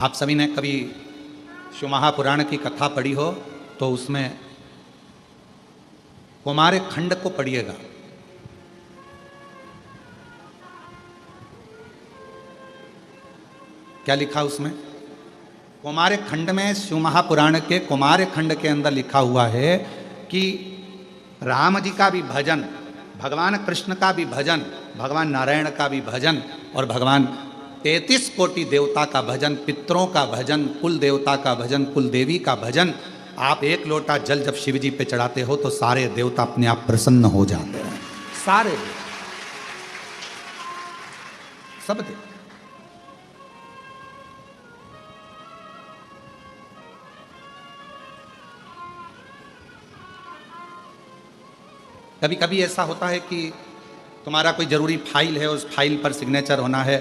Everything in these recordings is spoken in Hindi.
आप सभी ने कभी शिव महापुराण की कथा पढ़ी हो तो उसमें कुमार खंड को पढ़िएगा। क्या लिखा उसमें? कुमार खंड में, शिव महापुराण के कुमार खंड के अंदर लिखा हुआ है कि राम जी का भी भजन, भगवान कृष्ण का भी भजन, भगवान नारायण का भी भजन और भगवान 33 कोटि देवता का भजन, पितरों का भजन, कुल देवता का भजन, कुल देवी का भजन। आप एक लोटा जल जब शिव जी पे चढ़ाते हो तो सारे देवता अपने आप प्रसन्न हो जाते हैं। सारे सब देवता। कभी कभी ऐसा होता है कि तुम्हारा कोई जरूरी फाइल है, उस फाइल पर सिग्नेचर होना है,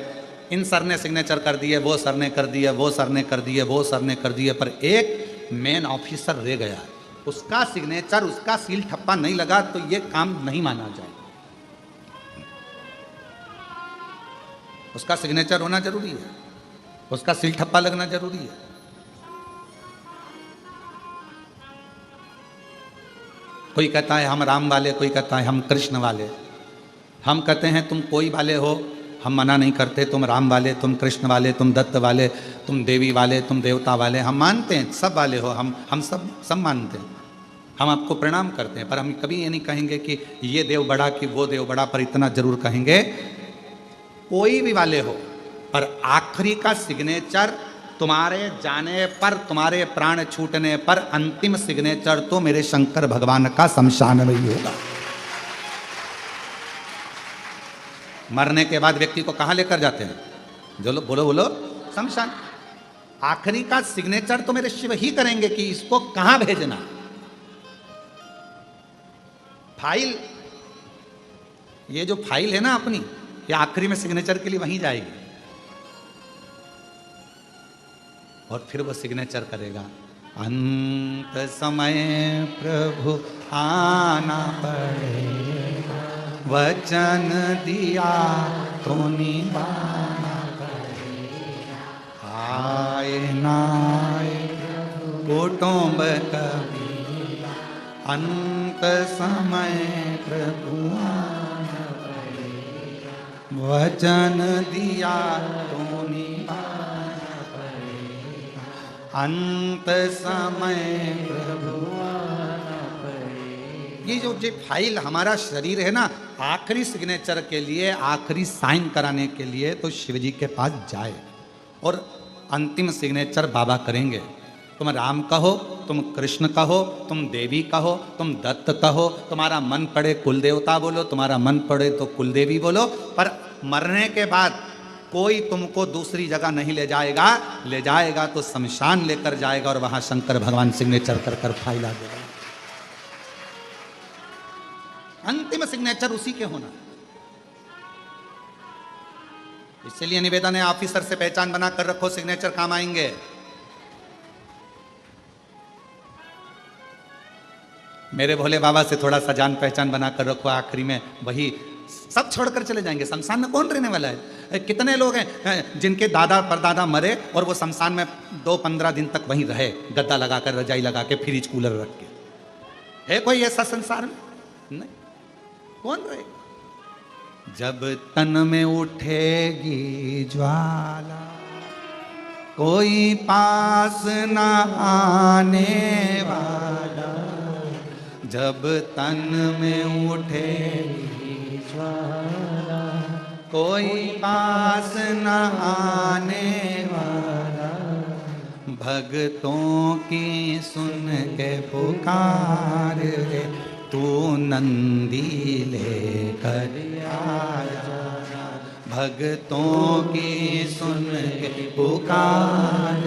इन सर ने सिग्नेचर कर दिए, वो सर ने कर दिए, वो सर ने कर दिए, वो सर ने कर दिए, पर एक मेन ऑफिसर रह गया, उसका सिग्नेचर, उसका सील ठप्पा नहीं लगा तो ये काम नहीं माना जाए। उसका सिग्नेचर होना जरूरी है, उसका सील ठप्पा लगना जरूरी है। कोई कहता है हम राम वाले, कोई कहता है हम कृष्ण वाले। हम कहते हैं तुम कोई वाले हो, हम मना नहीं करते, तुम राम वाले, तुम कृष्ण वाले, तुम दत्त वाले, तुम देवी वाले, तुम देवता वाले, हम मानते हैं सब वाले हो, हम सब मानते हैं, हम आपको प्रणाम करते हैं। पर हम कभी ये नहीं कहेंगे कि ये देव बड़ा कि वो देव बड़ा, पर इतना जरूर कहेंगे कोई भी वाले हो, पर आखिरी का सिग्नेचर तुम्हारे जाने पर, तुम्हारे प्राण छूटने पर अंतिम सिग्नेचर तो मेरे शंकर भगवान का शमशान में ही होगा। मरने के बाद व्यक्ति को कहां लेकर जाते हैं? जो बोलो बोलो, शमशान। आखिरी का सिग्नेचर तो मेरे शिव ही करेंगे कि इसको कहां भेजना। फाइल, ये जो फाइल है ना अपनी, ये आखिरी में सिग्नेचर के लिए वहीं जाएगी और फिर वो सिग्नेचर करेगा। अंत समय प्रभु आना पड़ेगा, वचन दिया तो निभाना पड़ेगा। आए नाए कुटुंब कबीरा, अंत समय प्रभु आना पड़ेगा, वचन दिया तो निभाना पड़ेगा। अंत समय प्रभु आना पड़ेगा। ये जो फाइल हमारा शरीर है ना, आखिरी सिग्नेचर के लिए, आखिरी साइन कराने के लिए तो शिव जी के पास जाए और अंतिम सिग्नेचर बाबा करेंगे। तुम राम कहो, तुम कृष्ण कहो, तुम देवी कहो, तुम दत्त कहो, तुम्हारा मन पड़े कुल देवता बोलो, तुम्हारा मन पड़े तो कुल देवी बोलो, पर मरने के बाद कोई तुमको दूसरी जगह नहीं ले जाएगा। ले जाएगा तो शमशान लेकर जाएगा और वहां शंकर भगवान सिग्नेचर कर कर फाइल आ देगा। अंतिम सिग्नेचर उसी के होना। इसलिए निवेदन है, ऑफिसर से पहचान बना कर रखो, सिग्नेचर काम आएंगे। मेरे भोले बाबा से थोड़ा सा जान पहचान बना कर रखो, आखिरी में वही सब छोड़कर चले जाएंगे। शमशान में कौन रहने वाला है? कितने लोग हैं जिनके दादा परदादा मरे और वो शमशान में 2-15 दिन तक वहीं रहे, गद्दा लगाकर, रजाई लगा के, फ्रिज कूलर रख के। है कोई ऐसा संसार में? नहीं। कौन रहेगा? जब तन में उठेगी ज्वाला, कोई पास न आने वाला। जब तन में उठेगी ज्वाला, कोई पास न आने वाला। भक्तों की सुन के पुकार रे, तू नंदी लेकर आया। भक्तों की सुन के पुकार,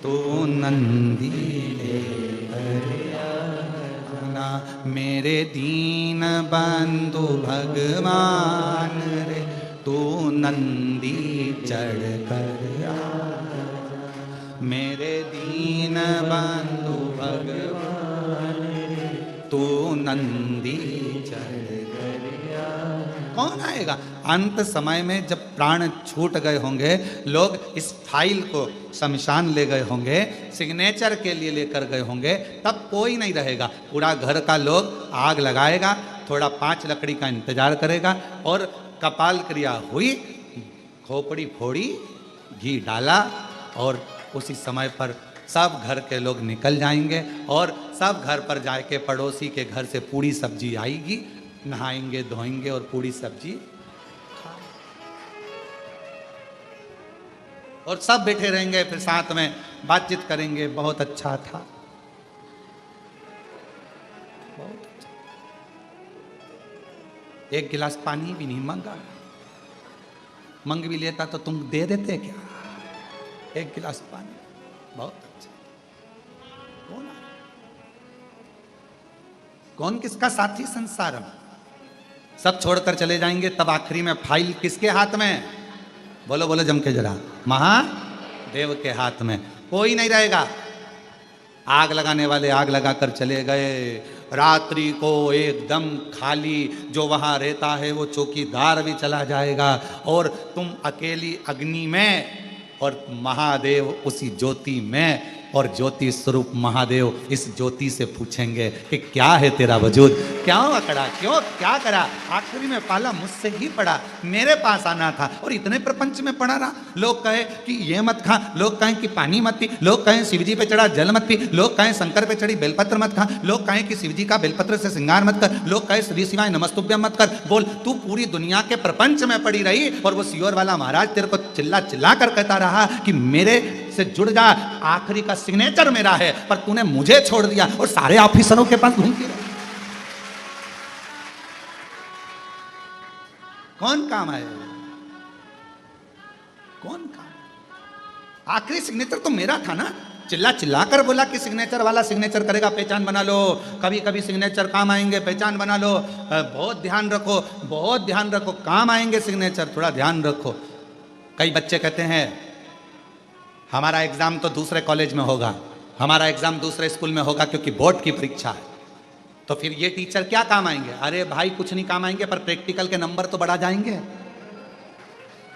तू नंदी लेकर आया। मेरे दीन बंधु भगवान रे, तू नंदी चढ़ कर आया। मेरे दीन बंधु भगवान, तू नंदी चढ़ कर आया। कौन आएगा? अंत समय में जब प्राण छूट गए होंगे, लोग इस फाइल को शमशान ले गए होंगे, सिग्नेचर के लिए लेकर गए होंगे, तब कोई नहीं रहेगा। पूरा घर का लोग आग लगाएगा, थोड़ा 5 लकड़ी का इंतजार करेगा, और कपाल क्रिया हुई, खोपड़ी फोड़ी, घी डाला, और उसी समय पर सब घर के लोग निकल जाएंगे, और सब घर पर जाके पड़ोसी के घर से पूड़ी सब्जी आएगी, नहाएंगे धोएंगे और पूड़ी सब्जी, और सब बैठे रहेंगे, फिर साथ में बातचीत करेंगे, बहुत अच्छा था, बहुत अच्छा। एक गिलास पानी भी नहीं मांगा, मंग भी लेता तो तुम दे देते क्या? एक गिलास पानी, बहुत अच्छा। कौन आया? कौन किसका साथी संसार में? सब छोड़कर चले जाएंगे, तब आखिरी में फाइल किसके हाथ में? बोलो बोलो जम के जरा, महादेव के हाथ में। कोई नहीं रहेगा। आग लगाने वाले आग लगाकर चले गए, रात्रि को एकदम खाली, जो वहां रहता है वो चौकीदार भी चला जाएगा, और तुम अकेली अग्नि में, और महादेव उसी ज्योति में, और ज्योति स्वरूप महादेव इस ज्योति से पूछेंगे कि क्या है तेरा वजूद, क्यों अकड़ा, क्यों क्या करा? आखिरी में पाला मुझसे ही पड़ा, मेरे पास आना था, और इतने प्रपंच में पड़ा रहा। लोग कहे कि ये मत खा, लोग कहें कि पानी मत पी, लोग कहें शिवजी पे चढ़ा जल मत पी, लोग कहें शंकर पे चढ़ी बेलपत्र मत खा, लोग कहें कि शिवजी का बेलपत्र से श्रृंगार मत कर, लोग कहें श्री शिवाय नमस्तुभ्यम मत कर। बोल, तू पूरी दुनिया के प्रपंच में पड़ी रही, और वो सियोर वाला महाराज तेरे को चिल्ला चिल्ला कर कहता रहा कि मेरे से जुड़ जा, आखिरी का सिग्नेचर मेरा है, पर तूने मुझे छोड़ दिया और सारे ऑफिसरों के पास घूमती रही। कौन काम आए? कौन काम? आखिरी सिग्नेचर तो मेरा था ना। चिल्ला चिल्ला कर बोला कि सिग्नेचर वाला सिग्नेचर करेगा, पहचान बना लो। कभी कभी सिग्नेचर काम आएंगे, पहचान बना लो। बहुत ध्यान रखो, बहुत ध्यान रखो, काम आएंगे सिग्नेचर, थोड़ा ध्यान रखो। कई बच्चे कहते हैं हमारा एग्जाम तो दूसरे कॉलेज में होगा, हमारा एग्जाम दूसरे स्कूल में होगा, क्योंकि बोर्ड की परीक्षा है, तो फिर ये टीचर क्या काम आएंगे? अरे भाई कुछ नहीं काम आएंगे, पर प्रैक्टिकल के नंबर तो बढ़ा जाएंगे।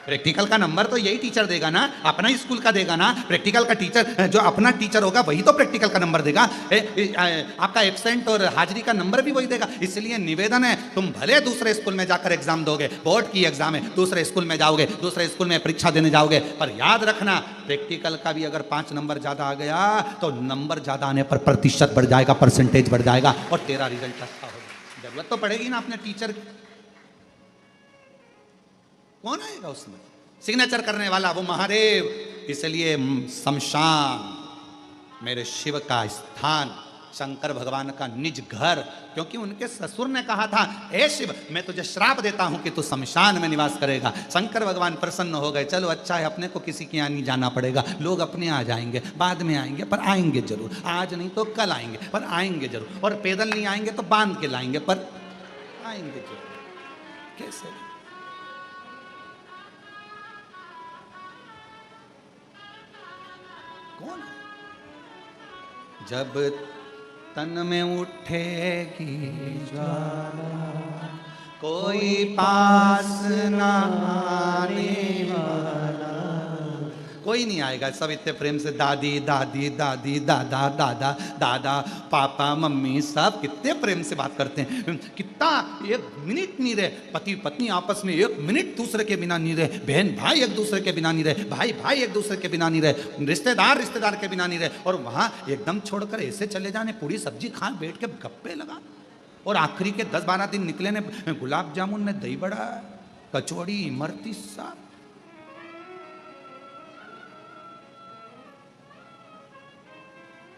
प्रैक्टिकल का नंबर तो यही टीचर देगा ना, अपना ही स्कूल का देगा ना। प्रैक्टिकल का टीचर, जो अपना टीचर होगा वही तो प्रैक्टिकल का नंबर देगा। आपका एब्सेंट और हाजिरी का नंबर भी वही देगा। इसलिए निवेदन है, तुम भले दूसरे स्कूल में जाकर एग्जाम दोगे, बोर्ड की एग्जाम है, दूसरे स्कूल में जाओगे, दूसरे स्कूल में परीक्षा देने जाओगे, पर याद रखना प्रैक्टिकल का भी अगर 5 नंबर ज्यादा आ गया तो नंबर ज्यादा आने पर प्रतिशत बढ़ जाएगा, परसेंटेज बढ़ जाएगा, और तेरा रिजल्ट अच्छा होगा। जरूरत तो पड़ेगी ना अपने टीचर की। कौन आएगा उसमें? सिग्नेचर करने वाला वो महादेव। इसलिए शमशान मेरे शिव का स्थान, शंकर भगवान का निज घर, क्योंकि उनके ससुर ने कहा था, हे शिव मैं तुझे श्राप देता हूं कि तू शमशान में निवास करेगा। शंकर भगवान प्रसन्न हो गए, चलो अच्छा है, अपने को किसी के यहाँ नहीं जाना पड़ेगा, लोग अपने आ जाएंगे, बाद में आएंगे, पर आएंगे जरूर, आज नहीं तो कल आएंगे, पर आएंगे जरूर, और पैदल नहीं आएंगे तो बांध के लाएंगे, पर आएंगे जरूर। कैसे? कौन? जब तन में उठेगी ज्वाला, कोई पास ना आने वाला, कोई नहीं आएगा। सब इतने प्रेम से दादी दादी दादी, दादा दादा दादा, पापा मम्मी, सब कितने प्रेम से बात करते हैं। कितना, एक मिनट नहीं रहे, पति पत्नी आपस में एक मिनट दूसरे के बिना नहीं रहे, बहन भाई एक दूसरे के बिना नहीं रहे, भाई भाई एक दूसरे के बिना नहीं रहे, रिश्तेदार रिश्तेदार के बिना नहीं रहे, और वहां एकदम छोड़कर ऐसे चले जाने, पूरी सब्जी खा बैठ के गप्पे लगा, और आखिरी के 10-12 दिन निकले ने गुलाब जामुन में दही बड़ा, कचौड़ी, इमरती, सब।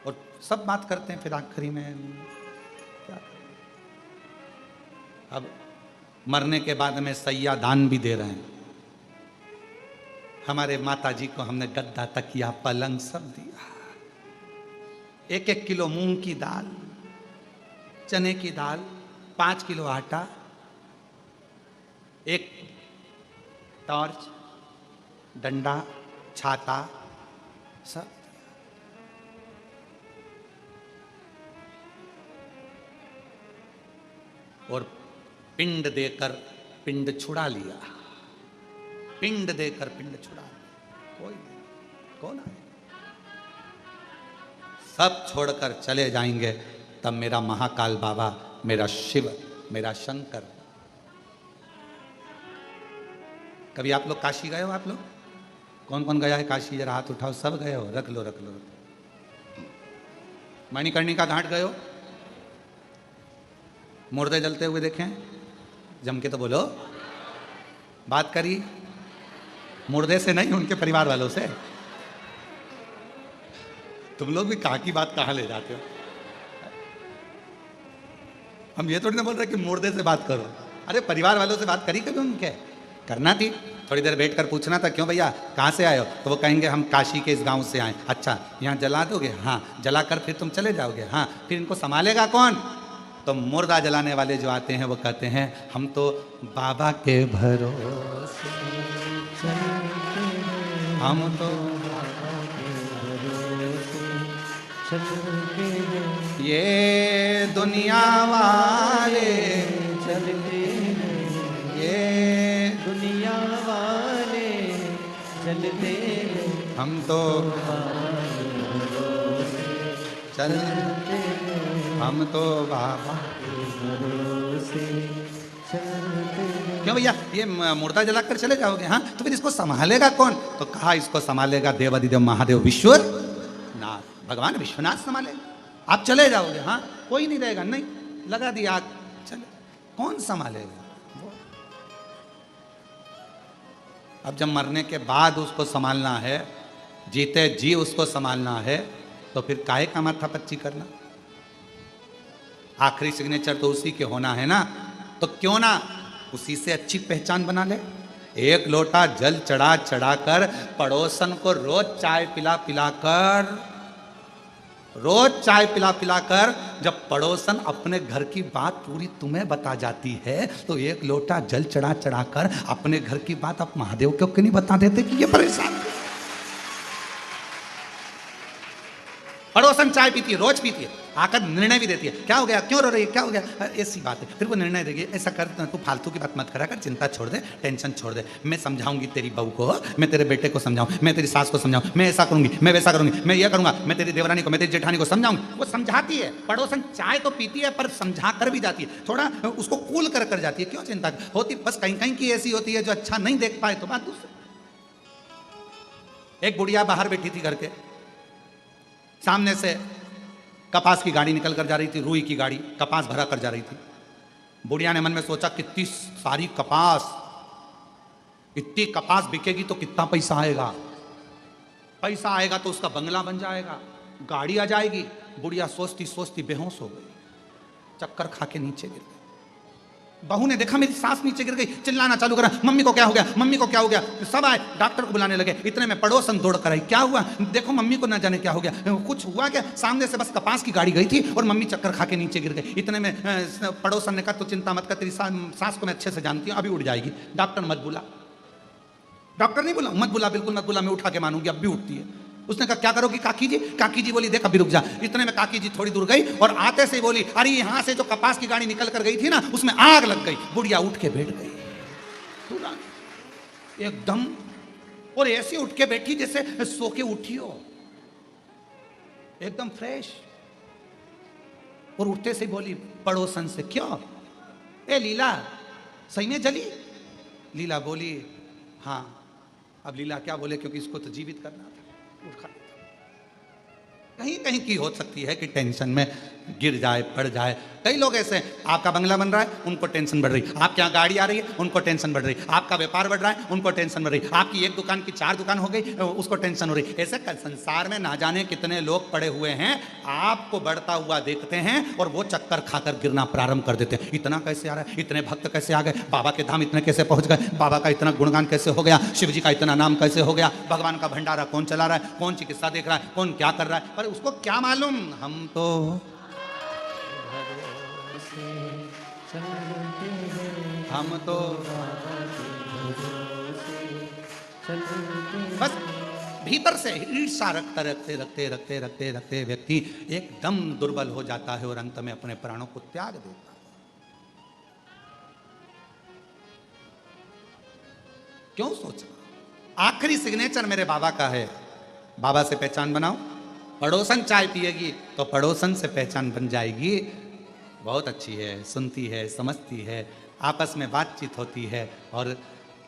और सब बात करते हैं, फिर आखिरी में क्या? अब मरने के बाद में सैया दान भी दे रहे हैं। हमारे माता जी को हमने गद्दा, तकिया, पलंग सब दिया। 1-1 किलो मूंग की दाल, चने की दाल, 5 किलो आटा, एक टॉर्च, डंडा, छाता, सब। और पिंड देकर पिंड छुड़ा लिया, पिंड देकर पिंड छुड़ा लिया। कोई नहीं, कौन आए? सब छोड़कर चले जाएंगे, तब मेरा महाकाल बाबा, मेरा शिव, मेरा शंकर। कभी आप लोग काशी गए हो? आप लोग कौन कौन गया है काशी? जरा हाथ उठाओ। सब गए हो? रख लो रख लो। मणिकर्णिका घाट गए हो? मुर्दे जलते हुए देखे? जम के तो बोलो, बात करी। मुर्दे से नहीं, उनके परिवार वालों से। तुम लोग भी कहाँ की बात कहाँ ले जाते हो? हम ये थोड़ी ना बोल रहे कि मुर्दे से बात करो। अरे परिवार वालों से बात करी कभी? उनके करना थी। थोड़ी देर बैठ कर पूछना था, क्यों भैया कहाँ से आए हो? तो वो कहेंगे हम काशी के इस गांव से आए। अच्छा, यहाँ जला दोगे? हाँ। जलाकर फिर तुम चले जाओगे? हाँ। फिर इनको संभालेगा कौन? तो मुर्दा जलाने वाले जो आते हैं वो कहते हैं हम तो बाबा के भरोसे, हम तो ये दुनिया वाले चलते, ये दुनिया वाले चलते, हम तो चलते, हम तो बाबा क्यों भैया ये मुर्दा जलाकर चले जाओगे? हाँ। तो फिर इसको संभालेगा कौन? तो कहा इसको संभालेगा देवादिदेव महादेव विश्वनाथ, भगवान विश्वनाथ संभालेगा। आप चले जाओगे? हाँ। कोई नहीं रहेगा? नहीं। लगा दिया आग, चले। कौन संभालेगा? अब जब मरने के बाद उसको संभालना है, जीते जी उसको संभालना है, तो फिर काहे का माथा पच्ची करना? आखिरी सिग्नेचर तो उसी के होना है ना, तो क्यों ना उसी से अच्छी पहचान बना ले। एक लोटा जल चढ़ा चढ़ाकर पड़ोसन को रोज चाय पिला पिलाकर, रोज चाय पिला पिलाकर जब पड़ोसन अपने घर की बात पूरी तुम्हें बता जाती है, तो एक लोटा जल चढ़ा चढ़ाकर अपने घर की बात आप महादेव को क्यों नहीं बता देते कि ये परेशान है? पड़ोसन चाय पीती है, रोज पीती है, आकर निर्णय भी देती है, क्या हो गया, क्यों रो रही है, क्या हो गया, ऐसी बात है। फिर वो निर्णय देगी, ऐसा कर तू फालतू की बात मत करा कर, चिंता छोड़ दे, टेंशन छोड़ दे, मैं समझाऊंगी तेरी बहू को, मैं तेरे बेटे को समझाऊं, मैं तेरी सास को समझाऊं, मैं ऐसा करूंगी, मैं वैसा करूंगी, मैं ये करूंगा, मैं तेरी देवरानी को, मैं तेरी जेठानी को समझाऊंगी। वो समझाती है। पड़ोसन चाय तो पीती है पर समझा कर भी जाती है, थोड़ा उसको कूल कर जाती है। क्यों चिंता होती? बस कहीं कहीं की ऐसी होती है जो अच्छा नहीं देख पाए तो बात दूसरी। एक बुढ़िया बाहर बैठी थी घर के सामने से, कपास की गाड़ी निकल कर जा रही थी, रुई की गाड़ी कपास भरा कर जा रही थी। बुढ़िया ने मन में सोचा कितनी सारी कपास, इतनी कपास बिकेगी तो कितना पैसा आएगा, पैसा आएगा तो उसका बंगला बन जाएगा, गाड़ी आ जाएगी। बुढ़िया सोचती सोचती बेहोश हो गई, चक्कर खा के नीचे गिर गई। बहू ने देखा मेरी सास नीचे गिर गई, चिल्लाना चालू करा, मम्मी को क्या हो गया, मम्मी को क्या हो गया। सब आए, डॉक्टर को बुलाने लगे। इतने में पड़ोसन दौड़ कर आई, क्या हुआ, देखो मम्मी को ना जाने क्या हो गया। कुछ हुआ क्या? सामने से बस कपास की गाड़ी गई थी और मम्मी चक्कर खा के नीचे गिर गई। इतने में पड़ोसन ने कहा तो चिंता मत कर, तेरी सास को मैं अच्छे से जानती हूँ, अभी उठ जाएगी, डॉक्टर मत बुला। डॉक्टर नहीं बुला, मत बुला, बिल्कुल मत बुला, मैं उठा के मानूंगी, अब भी उठती है। उसने कहा क्या करोगी काकी जी? काकी जी बोली देख अभी रुक जा। इतने में काकी जी थोड़ी दूर गई और आते से बोली अरे यहां से जो कपास की गाड़ी निकल कर गई थी ना, उसमें आग लग गई। बुढ़िया उठ के बैठ गई एकदम, और ऐसे उठ के बैठी जैसे सो के उठी हो, एकदम फ्रेश। और उठते से बोली पड़ोसन से, क्यों ए लीला सही में जली? लीला बोली हाँ। अब लीला क्या बोले, क्योंकि इसको तो जीवित करना था। कहीं कहीं की हो सकती है कि टेंशन में गिर जाए, पड़ जाए। कई लोग ऐसे हैं, आपका बंगला बन रहा है उनको टेंशन बढ़ रही, आपके यहाँ गाड़ी आ रही है उनको टेंशन बढ़ रही, आपका व्यापार बढ़ रहा है उनको टेंशन बढ़ रही, आपकी एक दुकान की 4 दुकान हो गई उसको टेंशन हो रही। ऐसे संसार में ना जाने कितने लोग पड़े हुए हैं, आपको बढ़ता हुआ देखते हैं और वो चक्कर खाकर गिरना प्रारंभ कर देते हैं। इतना कैसे आ रहा है, इतने भक्त कैसे आ गए, बाबा के धाम इतने कैसे पहुंच गए, बाबा का इतना गुणगान कैसे हो गया, शिव जी का इतना नाम कैसे हो गया, भगवान का भंडारा कौन चला रहा है, कौन चिकित्सा देख रहा है, कौन क्या कर रहा है, पर उसको क्या मालूम। हम तो बस भीतर से ईर्ष्या रखते रखते रखते रखते रखते रखते व्यक्ति एकदम दुर्बल हो जाता है और अंत में अपने प्राणों को त्याग देता है। क्यों सोचना। आखिरी सिग्नेचर मेरे बाबा का है, बाबा से पहचान बनाओ। पड़ोसन चाय पिएगी तो पड़ोसन से पहचान बन जाएगी। बहुत अच्छी है, सुनती है, समझती है, आपस में बातचीत होती है। और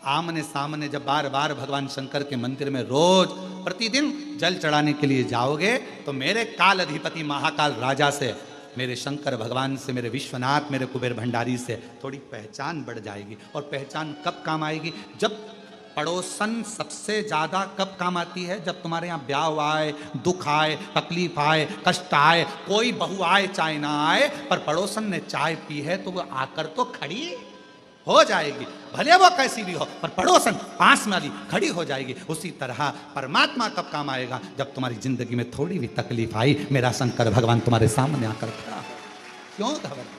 आमने सामने जब बार बार भगवान शंकर के मंदिर में रोज प्रतिदिन जल चढ़ाने के लिए जाओगे तो मेरे काल अधिपति महाकाल राजा से, मेरे शंकर भगवान से, मेरे विश्वनाथ, मेरे कुबेर भंडारी से थोड़ी पहचान बढ़ जाएगी। और पहचान कब काम आएगी? जब पड़ोसन सबसे ज्यादा कब काम आती है? जब तुम्हारे यहाँ ब्याह आए, दुख आए, तकलीफ आए, कष्ट आए, कोई बहू आए चाहे ना आए, पर पड़ोसन ने चाय पी है तो वो आकर तो खड़ी हो जाएगी, भले वो कैसी भी हो, पर पड़ोसन पास में वाली खड़ी हो जाएगी। उसी तरह परमात्मा कब काम आएगा? जब तुम्हारी जिंदगी में थोड़ी भी तकलीफ आई, मेरा शंकर भगवान तुम्हारे सामने आकर खड़ा हो। क्यों घबरा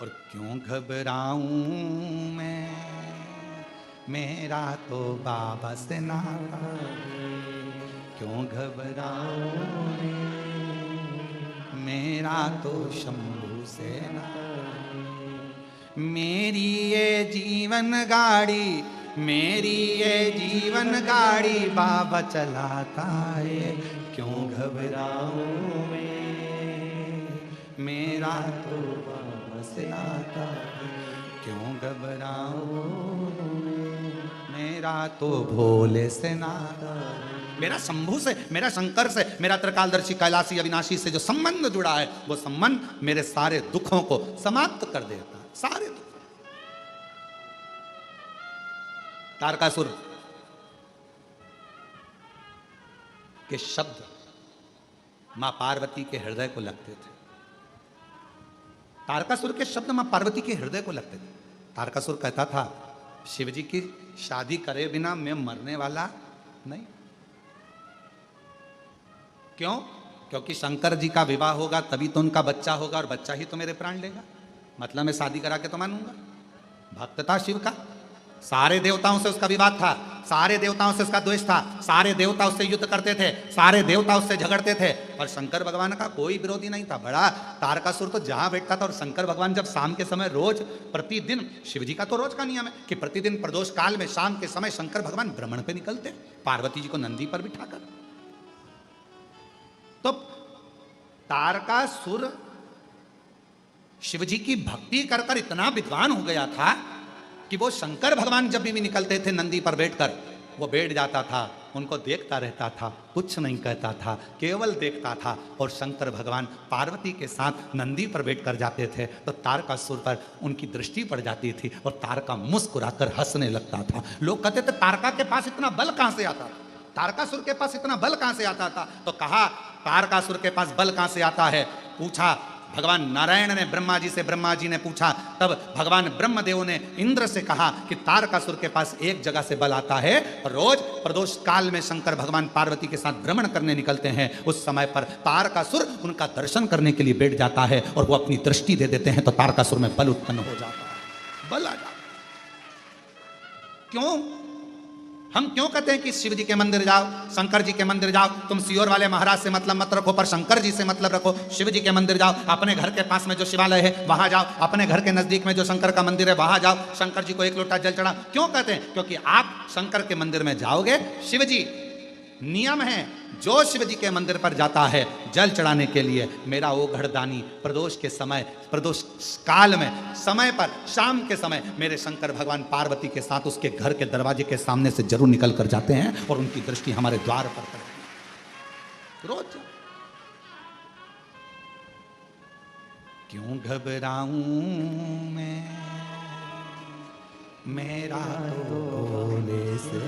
और क्यों घबराऊं मैं, मेरा तो बाबा से नाता। क्यों घबराऊं मेरा तो शंभू से नाता। मेरी ये जीवन गाड़ी, मेरी ये जीवन गाड़ी बाबा चलाता है। क्यों घबराऊं मैं, मेरा तो बाबा से नाता है। क्यों घबराऊं मेरा तो भोले से नाता है। मेरा शंभू से, मेरा शंकर से, मेरा त्रिकालदर्शी कैलाशी अविनाशी से जो संबंध जुड़ा है, वो संबंध मेरे सारे दुखों को समाप्त कर देता है। सारे दुख। तारकासुर के शब्द मां पार्वती के हृदय को लगते थे। तारकासुर के शब्द मां पार्वती के हृदय को लगते थे। तारकासुर कहता था, शिवजी की शादी करे बिना मैं मरने वाला नहीं। क्यों? क्योंकि शंकर जी का विवाह होगा तभी तो उनका बच्चा होगा, और बच्चा ही तो मेरे प्राण लेगा। मतलब मैं शादी करा के तो मानूंगा। भक्त था शिव का, सारे देवताओं से उसका विवाद था, सारे देवताओं से उसका द्वेष था, सारे देवता उससे युद्ध करते थे, सारे देवता उससे झगड़ते थे, और शंकर भगवान का कोई विरोधी नहीं था। बड़ा तारकासुर तो जहां बैठता था, और शंकर भगवान जब शाम के समय रोज प्रतिदिन, शिवजी का तो रोज का नियम है कि प्रतिदिन प्रदोष काल में शाम के समय शंकर भगवान भ्रमण पे निकलते, पार्वती जी को नंदी पर बिठाकर। तो तारकासुर शिवजी की भक्ति कर कर इतना विद्वान हो गया था कि वो शंकर भगवान जब भी निकलते थे नंदी पर बैठकर, वो बैठ जाता था, उनको देखता रहता था, कुछ नहीं कहता था, केवल देखता था। और शंकर भगवान पार्वती के साथ नंदी पर बैठकर जाते थे तो तारकासुर पर उनकी दृष्टि पड़ जाती थी और तारका मुस्कुराकर हंसने लगता था। लोग कहते थे तारका के पास इतना बल कहां से आता था, तारकासुर के पास इतना बल कहां से आता था? तो कहा तारकासुर के पास बल कहां से आता है? पूछा भगवान नारायण ने ब्रह्मा जी से, ब्रह्मा जी ने पूछा, तब भगवान ब्रह्मदेव ने इंद्र से कहा कि तारकासुर के पास एक जगह से बल आता है। रोज प्रदोष काल में शंकर भगवान पार्वती के साथ भ्रमण करने निकलते हैं, उस समय पर तारकासुर उनका दर्शन करने के लिए बैठ जाता है और वो अपनी दृष्टि दे देते हैं तो तारकासुर में बल उत्पन्न हो जाता है, बल आ जाता है। क्यों? हम क्यों कहते हैं कि शिव जी के मंदिर जाओ, शंकर जी के मंदिर जाओ? तुम सियोर वाले महाराज से मतलब मत रखो, पर शंकर जी से मतलब रखो। शिव जी के मंदिर जाओ, अपने घर के पास में जो शिवालय है वहां जाओ, अपने घर के नजदीक में जो शंकर का मंदिर है वहां जाओ, शंकर जी को एक लोटा जल चढ़ा। क्यों कहते हैं? क्योंकि आप शंकर के मंदिर में जाओगे, शिव जी, नियम है, जो शिव जी के मंदिर पर जाता है जल चढ़ाने के लिए, मेरा वो घड़दानी प्रदोष के समय, प्रदोष काल में, समय पर, शाम के समय मेरे शंकर भगवान पार्वती के साथ उसके घर के दरवाजे के सामने से जरूर निकल कर जाते हैं और उनकी दृष्टि हमारे द्वार पर पड़ती है रोज। क्यों घबराऊं मैं, मेरा तो भोले से,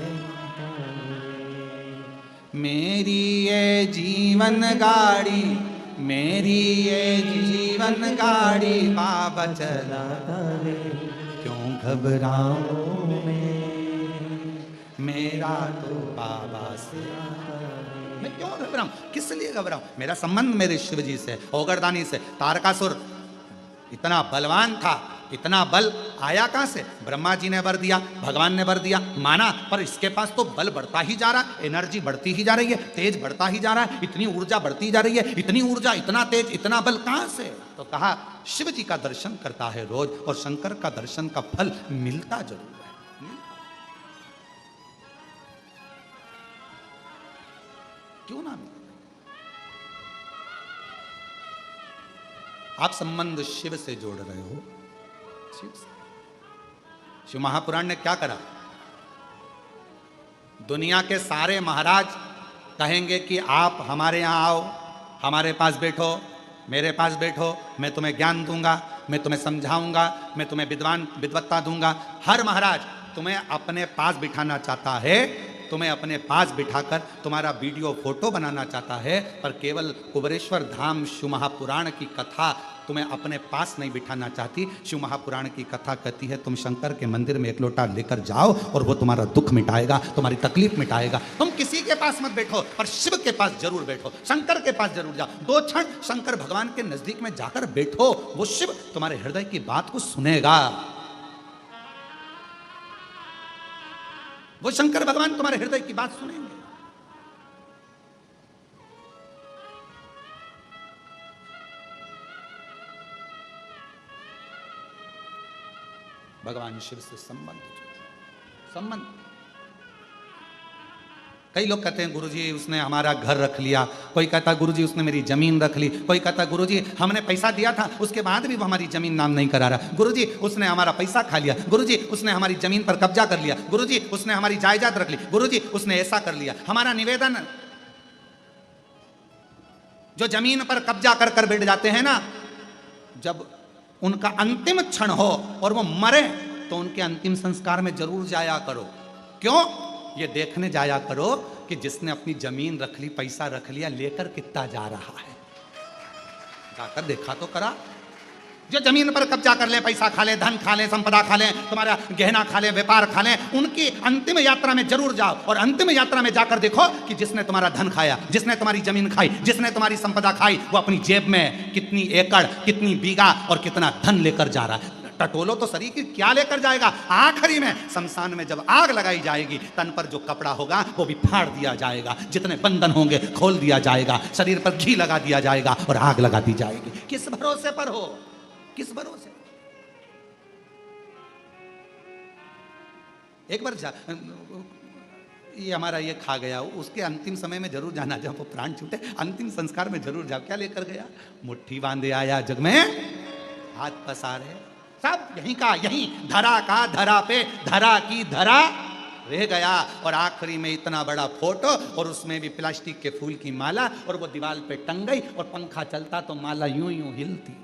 मेरी ये जीवन गाड़ी, मेरी ये जीवन गाड़ी बाबा चलाता है। क्यों घबराऊं मेरा तो बाबा से, मैं क्यों घबराऊं? किस लिए घबराऊं? मेरा संबंध मेरे शिव जी से, ओगरदानी से। तारकासुर इतना बलवान था, इतना बल आया कहां से? ब्रह्मा जी ने वर दिया, भगवान ने वर दिया, माना, पर इसके पास तो बल बढ़ता ही जा रहा है, एनर्जी बढ़ती ही जा रही है, तेज बढ़ता ही जा रहा है, इतनी ऊर्जा बढ़ती जा रही है, इतनी ऊर्जा, इतना तेज, इतना बल कहां से? तो कहा शिव जी का दर्शन करता है रोज और शंकर का दर्शन का फल मिलता जरूर है। क्यों ना मिले? आप संबंध शिव से जोड़ रहे हो, शिव से। शिव महापुराण ने क्या करा? दुनिया के सारे महाराज कहेंगे कि आप हमारे यहां आओ, हमारे पास बैठो, मेरे पास बैठो, मैं तुम्हें ज्ञान दूंगा, मैं तुम्हें समझाऊंगा, मैं तुम्हें विद्वत्ता दूंगा। हर महाराज तुम्हें अपने पास बिठाना चाहता है, तुम्हें अपने पास बिठाकर तुम्हारा वीडियो फोटो बनाना चाहता है, पर केवल कुबेरेश्वर धाम शिव महापुराण की कथा तुम्हें अपने पास नहीं बिठाना चाहती। शिव महापुराण की कथा कहती है तुम शंकर के मंदिर में एक लोटा लेकर जाओ और वो तुम्हारा दुख मिटाएगा, तुम्हारी तकलीफ मिटाएगा। तुम किसी के पास मत बैठो, पर शिव के पास जरूर बैठो, शंकर के पास जरूर जाओ। 2 क्षण शंकर भगवान के नजदीक में जाकर बैठो, वो शिव तुम्हारे हृदय की बात को सुनेगा। वो शंकर भगवान तुम्हारे हृदय की बात सुनेंगे। भगवान शिव से संबंध। कई लोग कहते हैं गुरुजी उसने हमारा घर रख लिया, कोई कहता गुरुजी उसने मेरी जमीन रख ली, कोई कहता गुरुजी हमने पैसा दिया था उसके बाद भी वो हमारी जमीन नाम नहीं करा रहा, गुरुजी उसने हमारा पैसा खा लिया, गुरुजी उसने हमारी जमीन पर कब्जा कर लिया, गुरुजी उसने हमारी जायदाद रख ली, गुरुजी उसने ऐसा कर लिया। हमारा निवेदन, जो जमीन पर कब्जा कर कर बैठ जाते हैं ना, जब उनका अंतिम क्षण हो और वो मरे तो उनके अंतिम संस्कार में जरूर जाया करो। क्यों? ये देखने जाया करो कि जिसने अपनी जमीन रख ली, पैसा रख लिया, लेकर कितना जा रहा है। जाकर देखा तो करा। जो जमीन पर कब्जा कर ले, पैसा खा ले, धन खा ले, संपदा खा ले, तुम्हारा गहना खा ले, व्यापार खा ले, उनकी अंतिम यात्रा में जरूर जाओ और अंतिम यात्रा में जाकर देखो कि जिसने तुम्हारा धन खाया, जिसने तुम्हारी जमीन खाई, जिसने तुम्हारी संपदा खाई, वो अपनी जेब में कितनी एकड़, कितनी बीघा और कितना धन लेकर जा रहा है। टटोलो तो शरीर की क्या लेकर जाएगा? आखिरी में शमशान में जब आग लगाई जाएगी, तन पर जो कपड़ा होगा वो भी फाड़ दिया जाएगा, जितने बंधन होंगे खोल दिया जाएगा, शरीर पर घी लगा दिया जाएगा और आग लगा दी जाएगी। किस भरोसे पर हो? किस भरोसे? एक बार ये हमारा ये खा गया, उसके अंतिम समय में जरूर जाना, जब वो प्राण छूटे अंतिम संस्कार में जरूर जाओ। क्या लेकर गया? मुट्ठी बांधे आया जग में, हाथ पसारे, सब यहीं का यहीं, धरा का धरा पे, धरा की धरा रह गया। और आखिरी में इतना बड़ा फोटो और उसमें भी प्लास्टिक के फूल की माला, और वो दीवार पे टंग गई और पंखा चलता तो माला यूं यूं हिलती।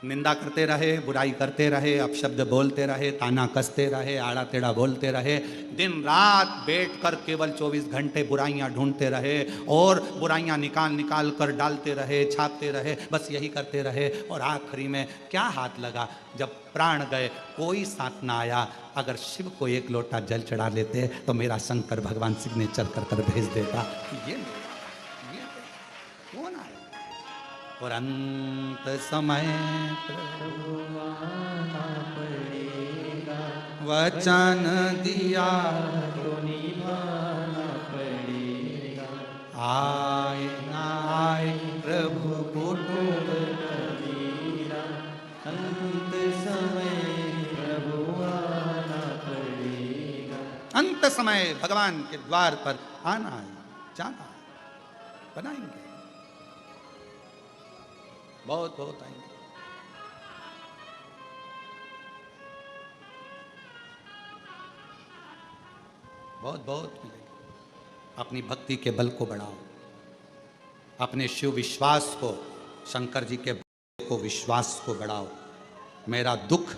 निंदा करते रहे, बुराई करते रहे, अपशब्द बोलते रहे, ताना कसते रहे, आड़ा टेढ़ा बोलते रहे, दिन रात बैठकर केवल 24 घंटे बुराइयां ढूंढते रहे और बुराइयां निकाल निकाल कर डालते रहे, छापते रहे, बस यही करते रहे। और आखिरी में क्या हाथ लगा? जब प्राण गए कोई साथ ना आया। अगर शिव को एक लोटा जल चढ़ा लेते तो मेरा शंकर भगवान सिग्नेचर कर कर भेज देता। ये कौन आया? और अंत समय प्रभु आना पड़ेगा, वचन दिया तो निभाना पड़ेगा। आए ना आए प्रभु कुटुंब कबीरा, अंत समय प्रभु आना पड़ेगा। अंत समय भगवान के द्वार पर आना है, जाना है, बनाएंगे, बहुत बहुत आएंगे। बहुत बहुत मिलेंगे। अपनी भक्ति के बल को बढ़ाओ, अपने शिव विश्वास को, शंकर जी के को विश्वास को बढ़ाओ। मेरा दुख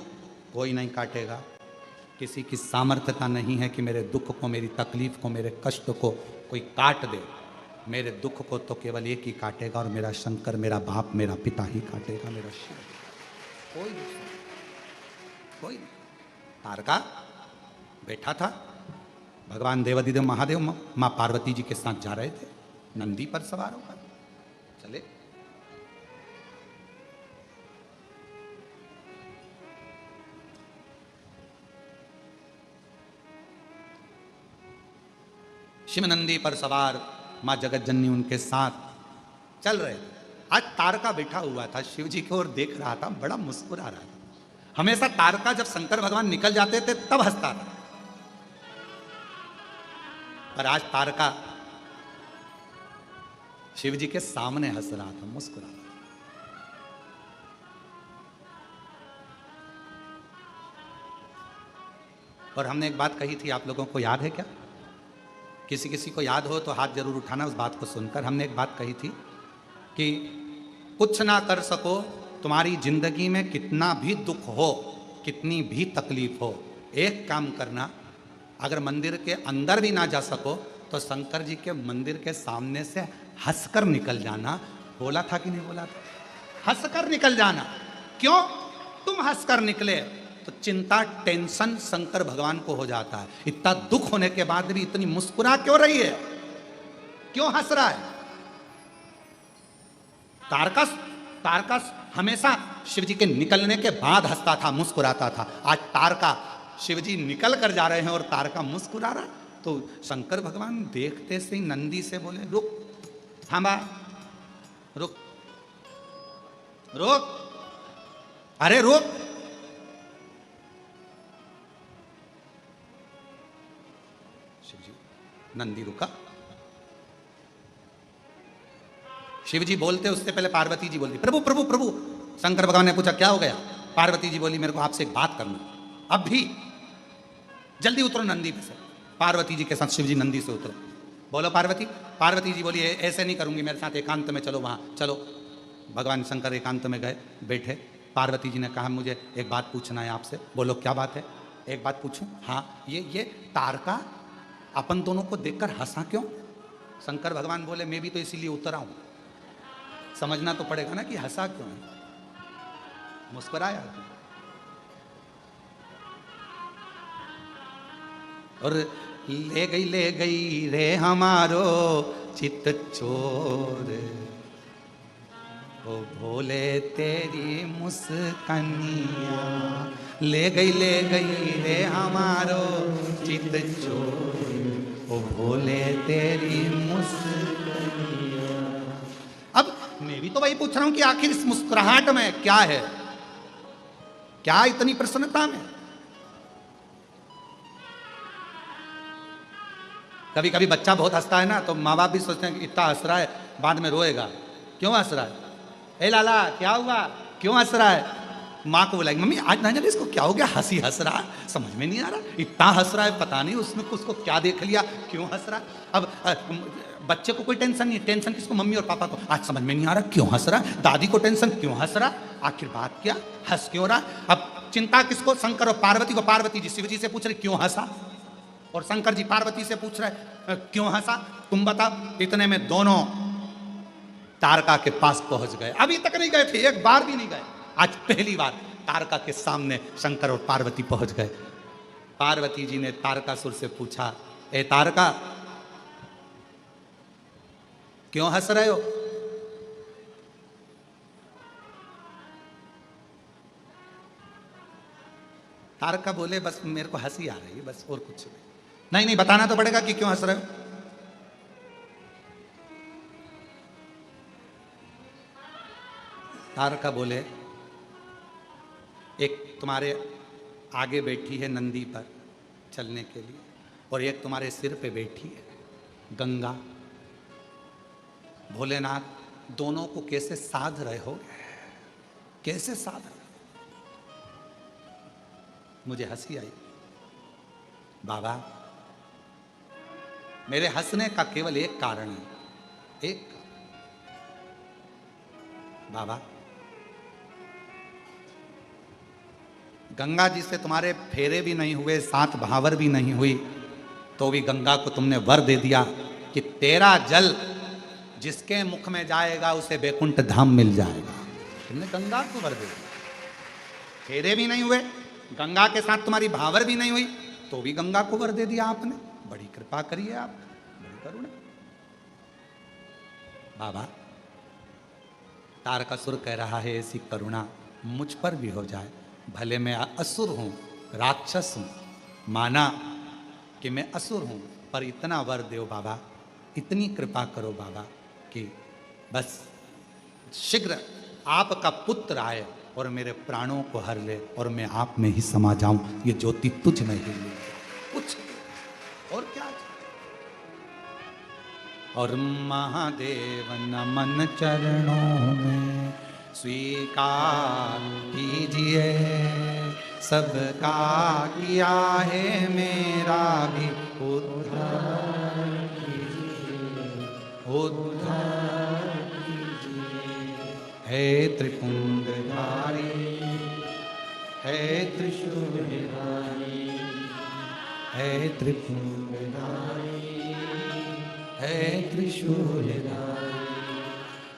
कोई नहीं काटेगा, किसी की सामर्थ्यता नहीं है कि मेरे दुख को, मेरी तकलीफ को, मेरे कष्ट को कोई काट दे। मेरे दुख को तो केवल एक ही काटेगा और मेरा शंकर, मेरा बाप, मेरा पिता ही काटेगा, मेरा शिव। कोई नहीं, कोई नहीं। तारका बैठा था, भगवान देवाधिदेव महादेव माँ पार्वती जी के साथ जा रहे थे, नंदी पर सवार होकर चले। शिव नंदी पर सवार माँ जगत जननी उनके साथ चल रहे थे। आज तारका बैठा हुआ था, शिव जी की ओर देख रहा था, बड़ा मुस्कुरा रहा था। हमेशा तारका जब शंकर भगवान निकल जाते थे तब हंसता था, पर आज तारका शिव जी के सामने हंस रहा था, मुस्कुरा रहा था। और हमने एक बात कही थी, आप लोगों को याद है क्या? किसी किसी को याद हो तो हाथ जरूर उठाना उस बात को सुनकर। हमने एक बात कही थी कि कुछ ना कर सको, तुम्हारी जिंदगी में कितना भी दुख हो, कितनी भी तकलीफ हो, एक काम करना, अगर मंदिर के अंदर भी ना जा सको तो शंकर जी के मंदिर के सामने से हंसकर निकल जाना। बोला था कि नहीं बोला था? हंसकर निकल जाना। क्यों? तुम हंसकर निकले तो चिंता, टेंशन शंकर भगवान को हो जाता है। इतना दुख होने के बाद भी इतनी मुस्कुरा क्यों रही है? क्यों हंस रहा है? तारका हमेशा शिव जी के निकलने के बाद हंसता था, मुस्कुराता था। आज तारका, शिव जी निकल कर जा रहे हैं और तारका मुस्कुरा रहा। तो शंकर भगवान देखते से ही नंदी से बोले, रुक, थामा, रुक, रुक, अरे रुक। शिव जी, नंदी रुका। शिव जी बोलते उससे पहले पार्वती जी बोलती, प्रभु प्रभु प्रभु। शंकर भगवान ने पूछा क्या हो गया? पार्वती जी बोली, मेरे को आपसे एक बात करना, अब भी जल्दी उतरो नंदी पे से। पार्वती जी के साथ शिव जी नंदी से उतरो। बोलो पार्वती। पार्वती जी बोली, ऐसे नहीं करूंगी, मेरे साथ एकांत में चलो, वहां चलो। भगवान शंकर एकांत में गए, बैठे। पार्वती जी ने कहा, मुझे एक बात पूछना है आपसे। बोलो क्या बात है? एक बात पूछूं? हाँ, ये तारका अपन दोनों को देखकर हंसा क्यों? शंकर भगवान बोले, मैं भी तो इसीलिए उतरा हूं, समझना तो पड़ेगा ना कि हंसा क्यों है, मुस्कुराया क्यों। और ले गई रे हमारो चित चोर, ओ भोले तेरी मुस्कानिया। ले गई रे हमारो चित चोर, ओ भोले तेरी मुस्कानिया। अब मैं भी तो वही पूछ रहा हूं कि आखिर इस मुस्कुराहट में क्या है? क्या इतनी प्रसन्नता में? कभी कभी बच्चा बहुत हंसता है ना, तो माँ बाप भी सोचते हैं कि इतना हंस रहा है, बाद में रोएगा। क्यों हंस रहा है? ए लाला क्या हुआ, क्यों हंस रहा है? माँ को बुलाएगी, मम्मी आज ना जाने इसको क्या हो गया, हंस रहा है, समझ में नहीं आ रहा, इतना हंस रहा है, पता नहीं उसने उसको क्या देख लिया, क्यों हंस रहा है। अब बच्चे को कोई टेंशन नहीं है, टेंशन किसको? मम्मी और पापा को। आज समझ में नहीं आ रहा क्यों हंस रहा है। दादी को टेंशन, क्यों हंस रहा, आखिर बात क्या, हंस क्यों रहा। अब चिंता किसको? शंकर और पार्वती को। पार्वती जी शिव जी से पूछ रहे क्यों हंसा, और शंकर जी पार्वती से पूछ रहे क्यों हंसा, तुम बताओ। इतने में दोनों तारका के पास पहुंच गए। अभी तक नहीं गए थे, एक बार भी नहीं गए, आज पहली बार तारका के सामने शंकर और पार्वती पहुंच गए। पार्वती जी ने तारकासुर से पूछा, ए तारका क्यों हंस रहे हो? तारका बोले, बस मेरे को हंसी आ रही है, बस, और कुछ नहीं। नहीं बताना तो पड़ेगा कि क्यों हंस रहे हो। तारका बोले, एक तुम्हारे आगे बैठी है नंदी पर चलने के लिए, और एक तुम्हारे सिर पे बैठी है गंगा। भोलेनाथ, दोनों को कैसे साध रहे हो, कैसे साध रहे? मुझे हंसी आई। बाबा, मेरे हंसने का केवल एक कारण है, एक। बाबा, गंगा जी से तुम्हारे फेरे भी नहीं हुए, सात भावर भी नहीं हुई, तो भी गंगा को तुमने वर दे दिया कि तेरा जल जिसके मुख में जाएगा उसे बैकुंठ धाम मिल जाएगा। तुमने गंगा को वर दे दिया। फेरे भी नहीं हुए, गंगा के साथ तुम्हारी भावर भी नहीं हुई, तो भी गंगा को वर दे दिया आपने। बड़ी कृपा करिए आप, बड़ी करुणा। बाबा तारकासुर कह रहा है ऐसी करुणा मुझ पर भी हो जाए, भले मैं असुर हूं, राक्षस हूं, माना कि मैं असुर हूं, पर इतना वर दो बाबा, इतनी कृपा करो बाबा कि बस शीघ्र आपका पुत्र आए और मेरे प्राणों को हर ले और मैं आप में ही समा जाऊं, ये ज्योति तुझ में ही ले कुछ और क्या। और महादेव नमन चरणों में स्वीकार कीजिए, सबका किया है मेरा भी उद्धार कीजिए, उद्धार कीजिए। हे त्रिपुंडधारी, हे त्रिशूलधारी, हे त्रिपुंडधारी, है त्रिशूलधारी।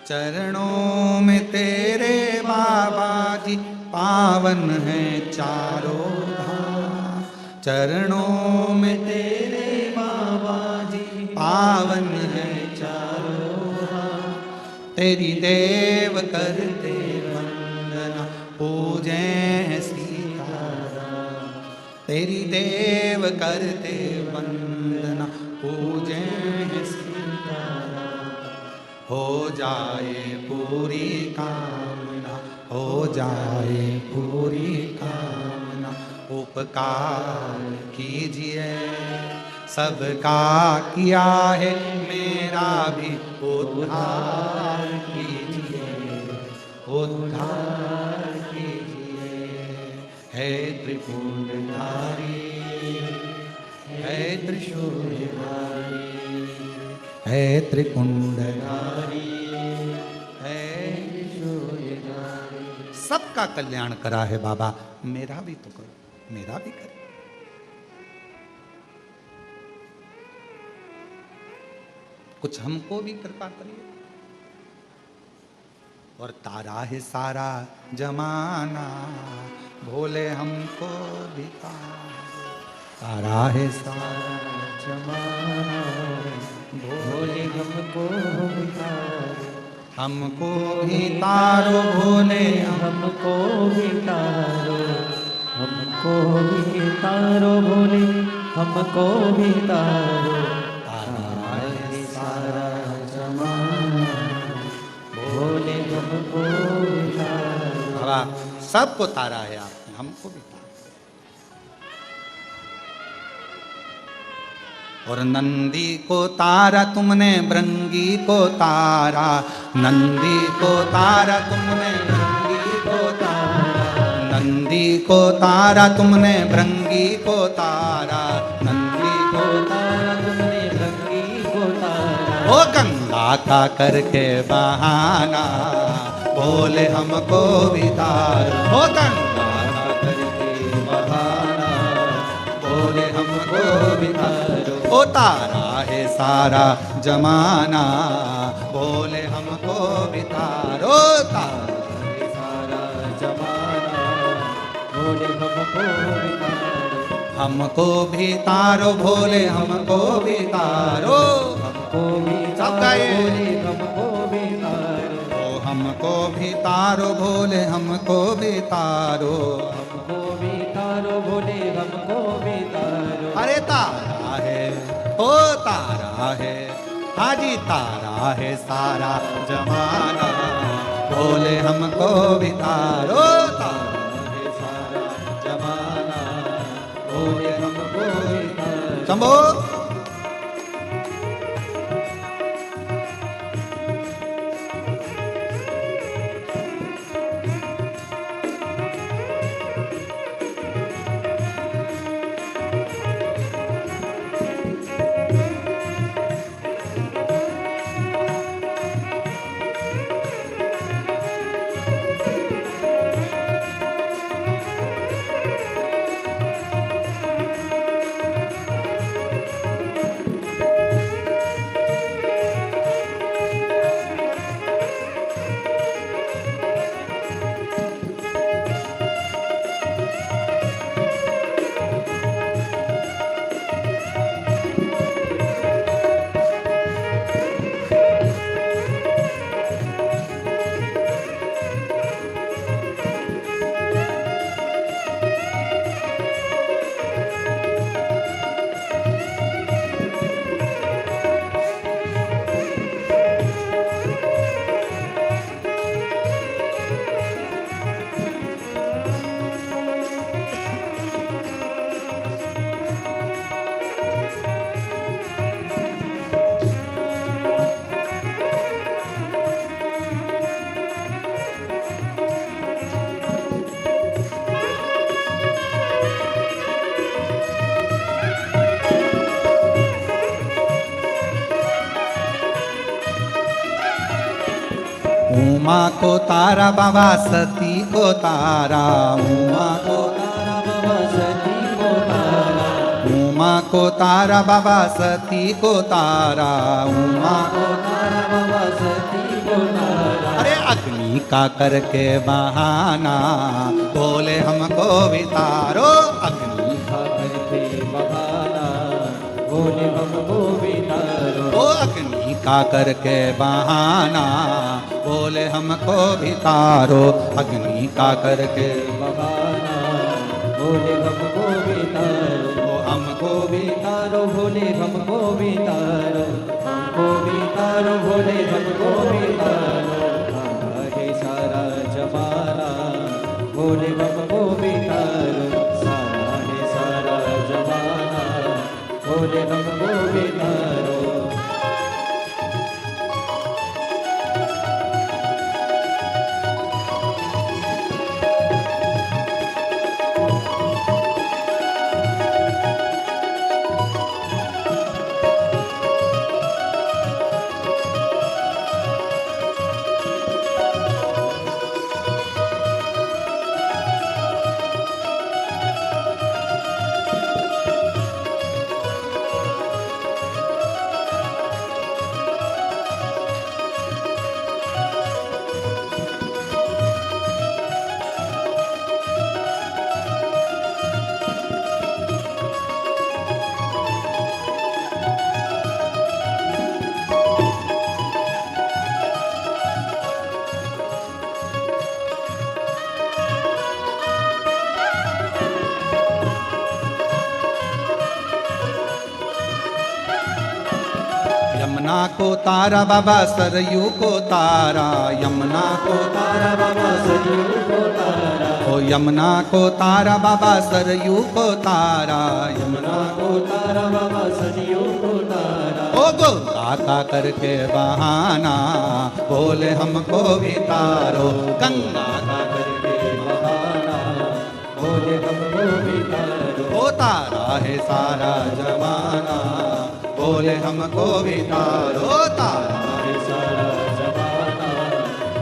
चरणों में तेरे बाबा जी पावन है चारों धाम, चरणों में तेरे बाबा जी पावन है चारों धाम। तेरी देव करते वंदना पूजे सीताराम, तेरी देव करते वंदना पूजे हो जाए पूरी कामना, हो जाए पूरी कामना। उपकार कीजिए, सबका किया है मेरा भी उद्धार कीजिए, उद्धार कीजिए। है त्रिपुंडधारी, है त्रिशूलधारी, है त्रिपुंडधारी, है त्रिशूलधारी। सबका कल्याण करा है बाबा, मेरा भी तो करो, मेरा भी करो। कुछ हमको भी कृपा करिए। और तारा है सारा जमाना, भोले हमको भी तारा है सारा जमाना, भोले हमको भी तारो, हमको भी तारो भोले, हमको भी तारो, हमको भी तारो भोले, हमको भी तारो। तारा है सारा जमाना, भोले हमको भी तारो। बाबा सबको तारा है आपने, हमको भी तारा। और नंदी को तारा तुमने, भृंगी को तारा, नंदी को तारा तुमने, भृंगी को तारा, नंदी को तारा तुमने, भृंगी को तारा, नंदी को तारा तुमने, भृंगी को तारा। ओ गंगा का करके बहाना, बोले हमको भी तारो। ओ गंगा का करके बहाना, बोले हमको भी तारो। ओ तारा है सारा जमाना, बोले हमको भी तारो। तारा है सारा जमाना, बोले हमको भी तारो। हमको भी तारो भोले, हमको भी तारो, हमको भी तारो, हमको भी तारो। ओ हमको भी तारो भोले, हमको भी तारो, हमको भी तारो भोले, हमको भी तारो। अरे तारा है, ओ तारा है, हाजी तारा है सारा जमाना, बोले हमको भी तारो। तारा है सारा जमाना, बोले हमको भी तारो। शंभो उमा को तारा बाबा सती को तारा, उमा को तारा बाबा सती को तारा, उमा को तारा बाबा सती को तारा, उमा को तारा बाबा सती को तारा। अरे अग्नि का करके बहाना बोले हमको भी तारो, अग्नि का करके बहाना बोले हमको भी तारो। ओ अग्नि का करके बहाना बोले हमको भी तारो, अग्नि का करके बहाना बोले हमको भी तारो, हमको भी तारो भोले हमको भी तारो, हमको भी तारो भोले हमको भी तारो। है सारा जमाना भोले हमको भी तारो, सारा है सारा जमाना भोले हमको भी तारो। यमुना को तारा बाबा सरयू को तारा, यमुना को तारा बाबा सरयू को तारा, ओ यमुना को तारा बाबा सरयू को तारा, यमुना को तारा बाबा सरयू को तारा। ओ गंगा का करके बहाना बोले हमको भी तारो, गंगा का करके बहाना बोले हमको भी तारो। ओ तारा है सारा जमाना बोले हमको भी तारो, तारा है सारा जमाना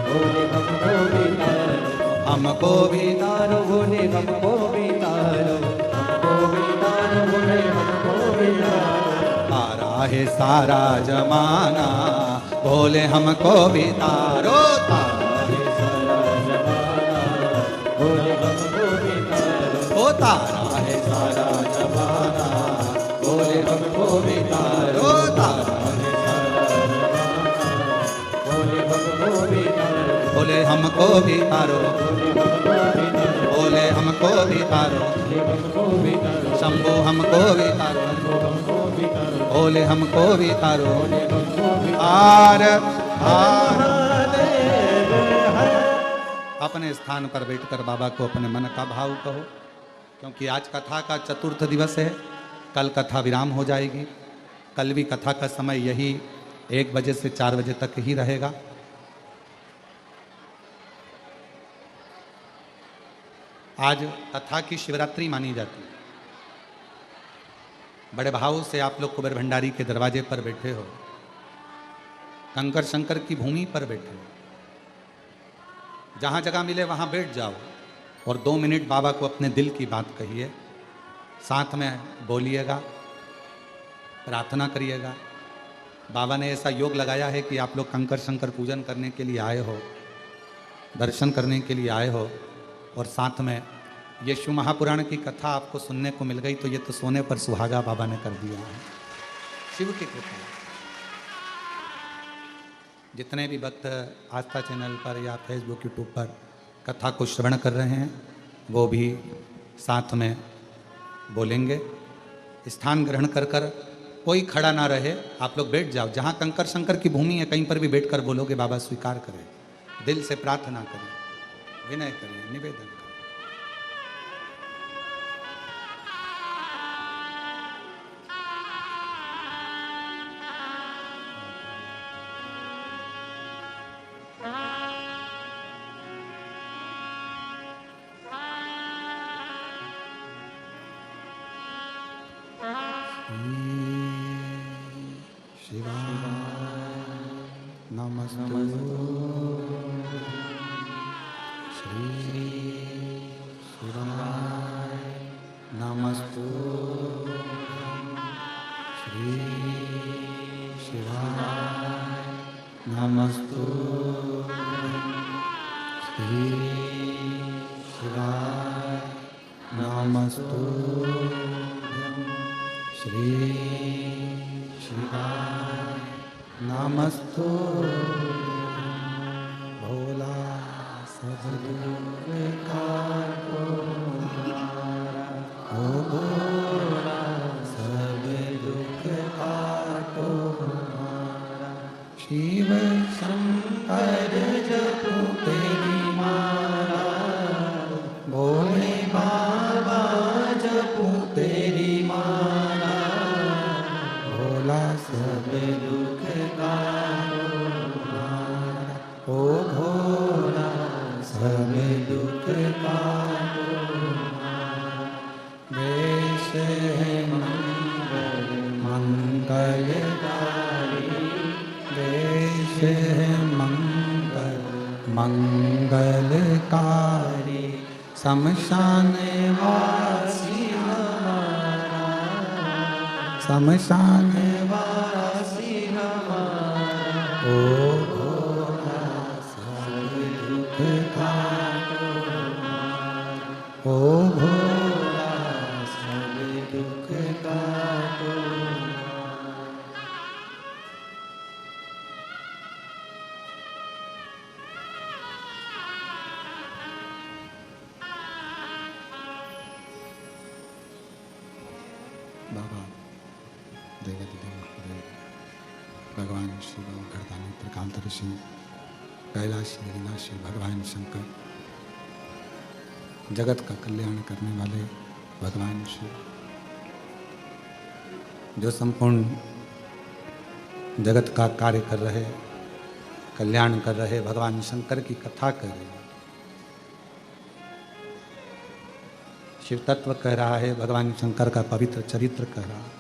बोले हमको भी तारो, हमको भी तारो बोले हमको भी तारो, हमको भी तारो बोले हमको भी तारो। तारा है सारा जमाना बोले हमको भी तारो, तारा है सारा जमाना बोले हमको भी तारो। ओ तारा है सारा जमाना बोले हमको भी तारो, तारा है सारा जमाना बोले हमको भी तारो, बोले हमको भी तारो, बोले हमको भी तारो, शंभो हमको भी तारो, बोले हमको भी तारो। आर अपने स्थान पर बैठकर बाबा को अपने मन का भाव कहो, क्योंकि आज कथा का चतुर्थ दिवस है, कल कथा विराम हो जाएगी। कल भी कथा का समय यही 1 बजे से 4 बजे तक ही रहेगा। आज कथा की शिवरात्रि मानी जाती है। बड़े भाव से आप लोग कुबेर भंडारी के दरवाजे पर बैठे हो, कंकर शंकर की भूमि पर बैठे हो। जहाँ जगह मिले वहाँ बैठ जाओ और 2 मिनट बाबा को अपने दिल की बात कहिए, साथ में बोलिएगा, प्रार्थना करिएगा। बाबा ने ऐसा योग लगाया है कि आप लोग कंकर शंकर पूजन करने के लिए आए हो, दर्शन करने के लिए आए हो, और साथ में ये शिव महापुराण की कथा आपको सुनने को मिल गई, तो ये तो सोने पर सुहागा बाबा ने कर दिया है, शिव की कृपा। जितने भी भक्त आस्था चैनल पर या फेसबुक यूट्यूब पर कथा को श्रवण कर रहे हैं, वो भी साथ में बोलेंगे। स्थान ग्रहण कर कर कोई खड़ा ना रहे, आप लोग बैठ जाओ। जहाँ कंकर शंकर की भूमि है कहीं पर भी बैठकर बोलोगे बाबा स्वीकार करें, दिल से प्रार्थना करें, विनय करें, निवेदन करें। शिवाय नमस्तु शिवाय नमस्तुभ्यं श्री शिवाय नमस्तुभ्यं श्री शिवाय नमस्तुभ्यं श्री शिवाय नमस्तुभ्यं भोला सद्गुरु काटो ओ भोला सब दुख काटो शिव शंकर जपो तेरी माला भोले बाबा जपो तेरी माला भोला सब दुख काटो ओ भोला सब दुख काटो देश है मंगलदारी देश है मंगलकारी शमशान वासी हमारा शमशान वासी हमारा ओ भोला सब दुख काटो ओ भोला सब दुख काटो बाबा देवादिदेव महादेव भगवान शिव घरदानी त्रिकांत ऋषि कैलाशी अविनाशी भगवान शंकर जगत का कल्याण करने वाले भगवान शिव जो संपूर्ण जगत का कार्य कर रहे कल्याण कर रहे भगवान शंकर की कथा कर रहे शिव तत्व कह रहा है भगवान शंकर का पवित्र चरित्र कह रहा है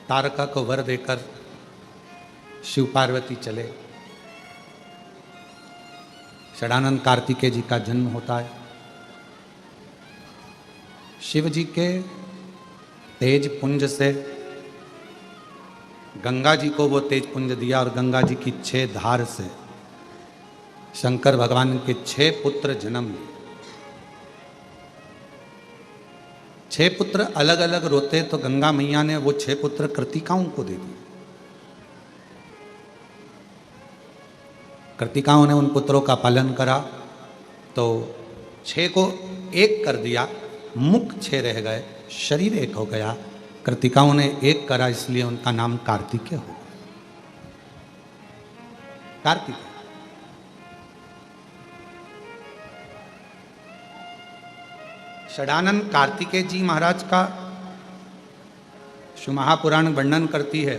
तारका को वर देकर शिव पार्वती चले षडानंद कार्तिकेय जी का जन्म होता है शिव जी के तेज पुंज से गंगा जी को वो तेज पुंज दिया और गंगा जी की 6 धार से शंकर भगवान के 6 पुत्र जन्म लिए 6 पुत्र अलग अलग रोते तो गंगा मैया ने वो 6 पुत्र कृतिकाओं को दे दिए कृतिकाओं ने उन पुत्रों का पालन करा तो 6 को 1 कर दिया मुख 6 रह गए शरीर 1 हो गया कृतिकाओं ने 1 करा इसलिए उनका नाम कार्तिकेय हो गया कार्तिकेय षडानंद कार्तिकेय जी महाराज का शिव महापुराण वर्णन करती है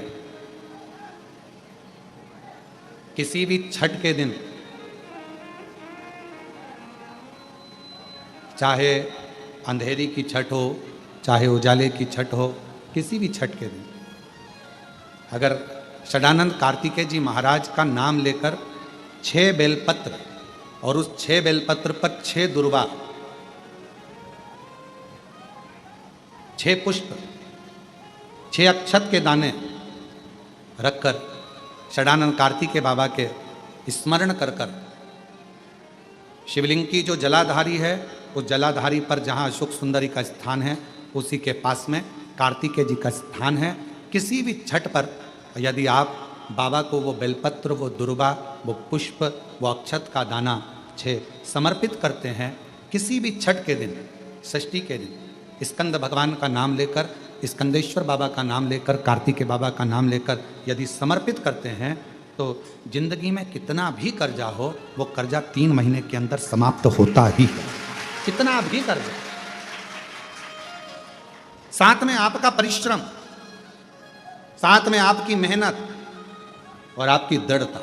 किसी भी छठ के दिन चाहे अंधेरी की छठ हो चाहे उजाले की छठ हो किसी भी छठ के दिन अगर षडानंद कार्तिकेय जी महाराज का नाम लेकर 6 बेलपत्र और उस 6 बेलपत्र पर 6 दुर्वा 6 पुष्प 6 अक्षत के दाने रखकर षडानंद कार्तिकेय बाबा के स्मरण कर कर शिवलिंग की जो जलाधारी है उस जलाधारी पर जहाँ अशोक सुंदरी का स्थान है उसी के पास में कार्तिकेय जी का स्थान है किसी भी छठ पर यदि आप बाबा को वो बेलपत्र वो दुर्वा वो पुष्प वो अक्षत का दाना 6 समर्पित करते हैं किसी भी छठ के दिन षष्ठी के दिन स्कंद भगवान का नाम लेकर स्कंदेश्वर बाबा का नाम लेकर कार्तिकेय बाबा का नाम लेकर यदि समर्पित करते हैं तो जिंदगी में कितना भी कर्जा हो वो कर्जा 3 महीने के अंदर समाप्त होता ही है कितना भी कर्जा साथ में आपका परिश्रम साथ में आपकी मेहनत और आपकी दृढ़ता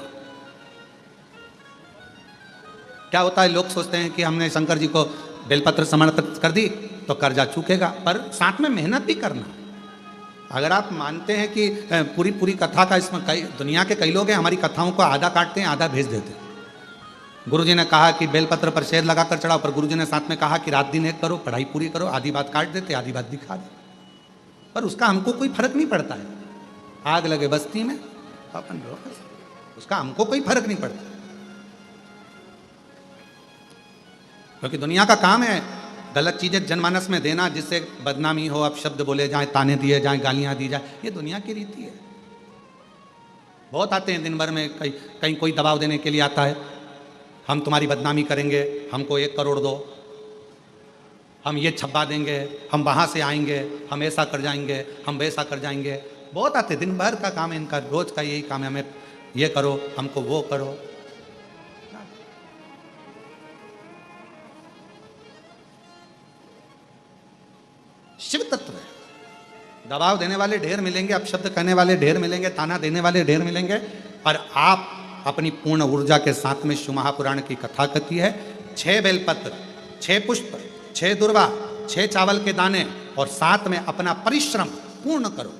क्या होता है लोग सोचते हैं कि हमने शंकर जी को बेलपत्र समर्पित कर दी तो कर्जा चूकेगा पर साथ में मेहनत भी करना अगर आप मानते हैं कि पूरी कथा का इसमें कई दुनिया के कई लोग हैं हमारी कथाओं को आधा काटते हैं आधा भेज देते हैं गुरुजी ने कहा कि बेलपत्र पर शहद लगाकर चढ़ाओ, पर गुरुजी ने साथ में कहा कि रात दिन एक करो, पढ़ाई पूरी करो, आधी बात काट देते, आधी बात दिखा दे। पर उसका हमको कोई फर्क नहीं पड़ता है। आग लगे बस्ती में अपन रहो, उसका हमको कोई फर्क नहीं पड़ता, क्योंकि दुनिया का काम है गलत चीजें जनमानस में देना, जिससे बदनामी हो, अब शब्द बोले जाए, ताने दिए जाए, गालियां दी जाए। ये दुनिया की रीति है। बहुत आते हैं दिन भर में, कहीं कोई दबाव देने के लिए आता है, हम तुम्हारी बदनामी करेंगे, हमको 1 करोड़ दो, हम ये छप्पा देंगे, हम वहाँ से आएंगे, हम ऐसा कर जाएंगे, हम वैसा कर जाएंगे। बहुत आते, दिन भर का काम है इनका, रोज का यही काम है, हमें ये करो, हमको वो करो। शिव तत्व है। दबाव देने वाले ढेर मिलेंगे, अपशब्द कहने वाले ढेर मिलेंगे, ताना देने वाले ढेर मिलेंगे, पर आप अपनी पूर्ण ऊर्जा के साथ में शिव महापुराण की कथा करती है। 6 बेलपत्र, 6 पुष्प, 6 दुर्वा, 6 चावल के दाने और साथ में अपना परिश्रम पूर्ण करो।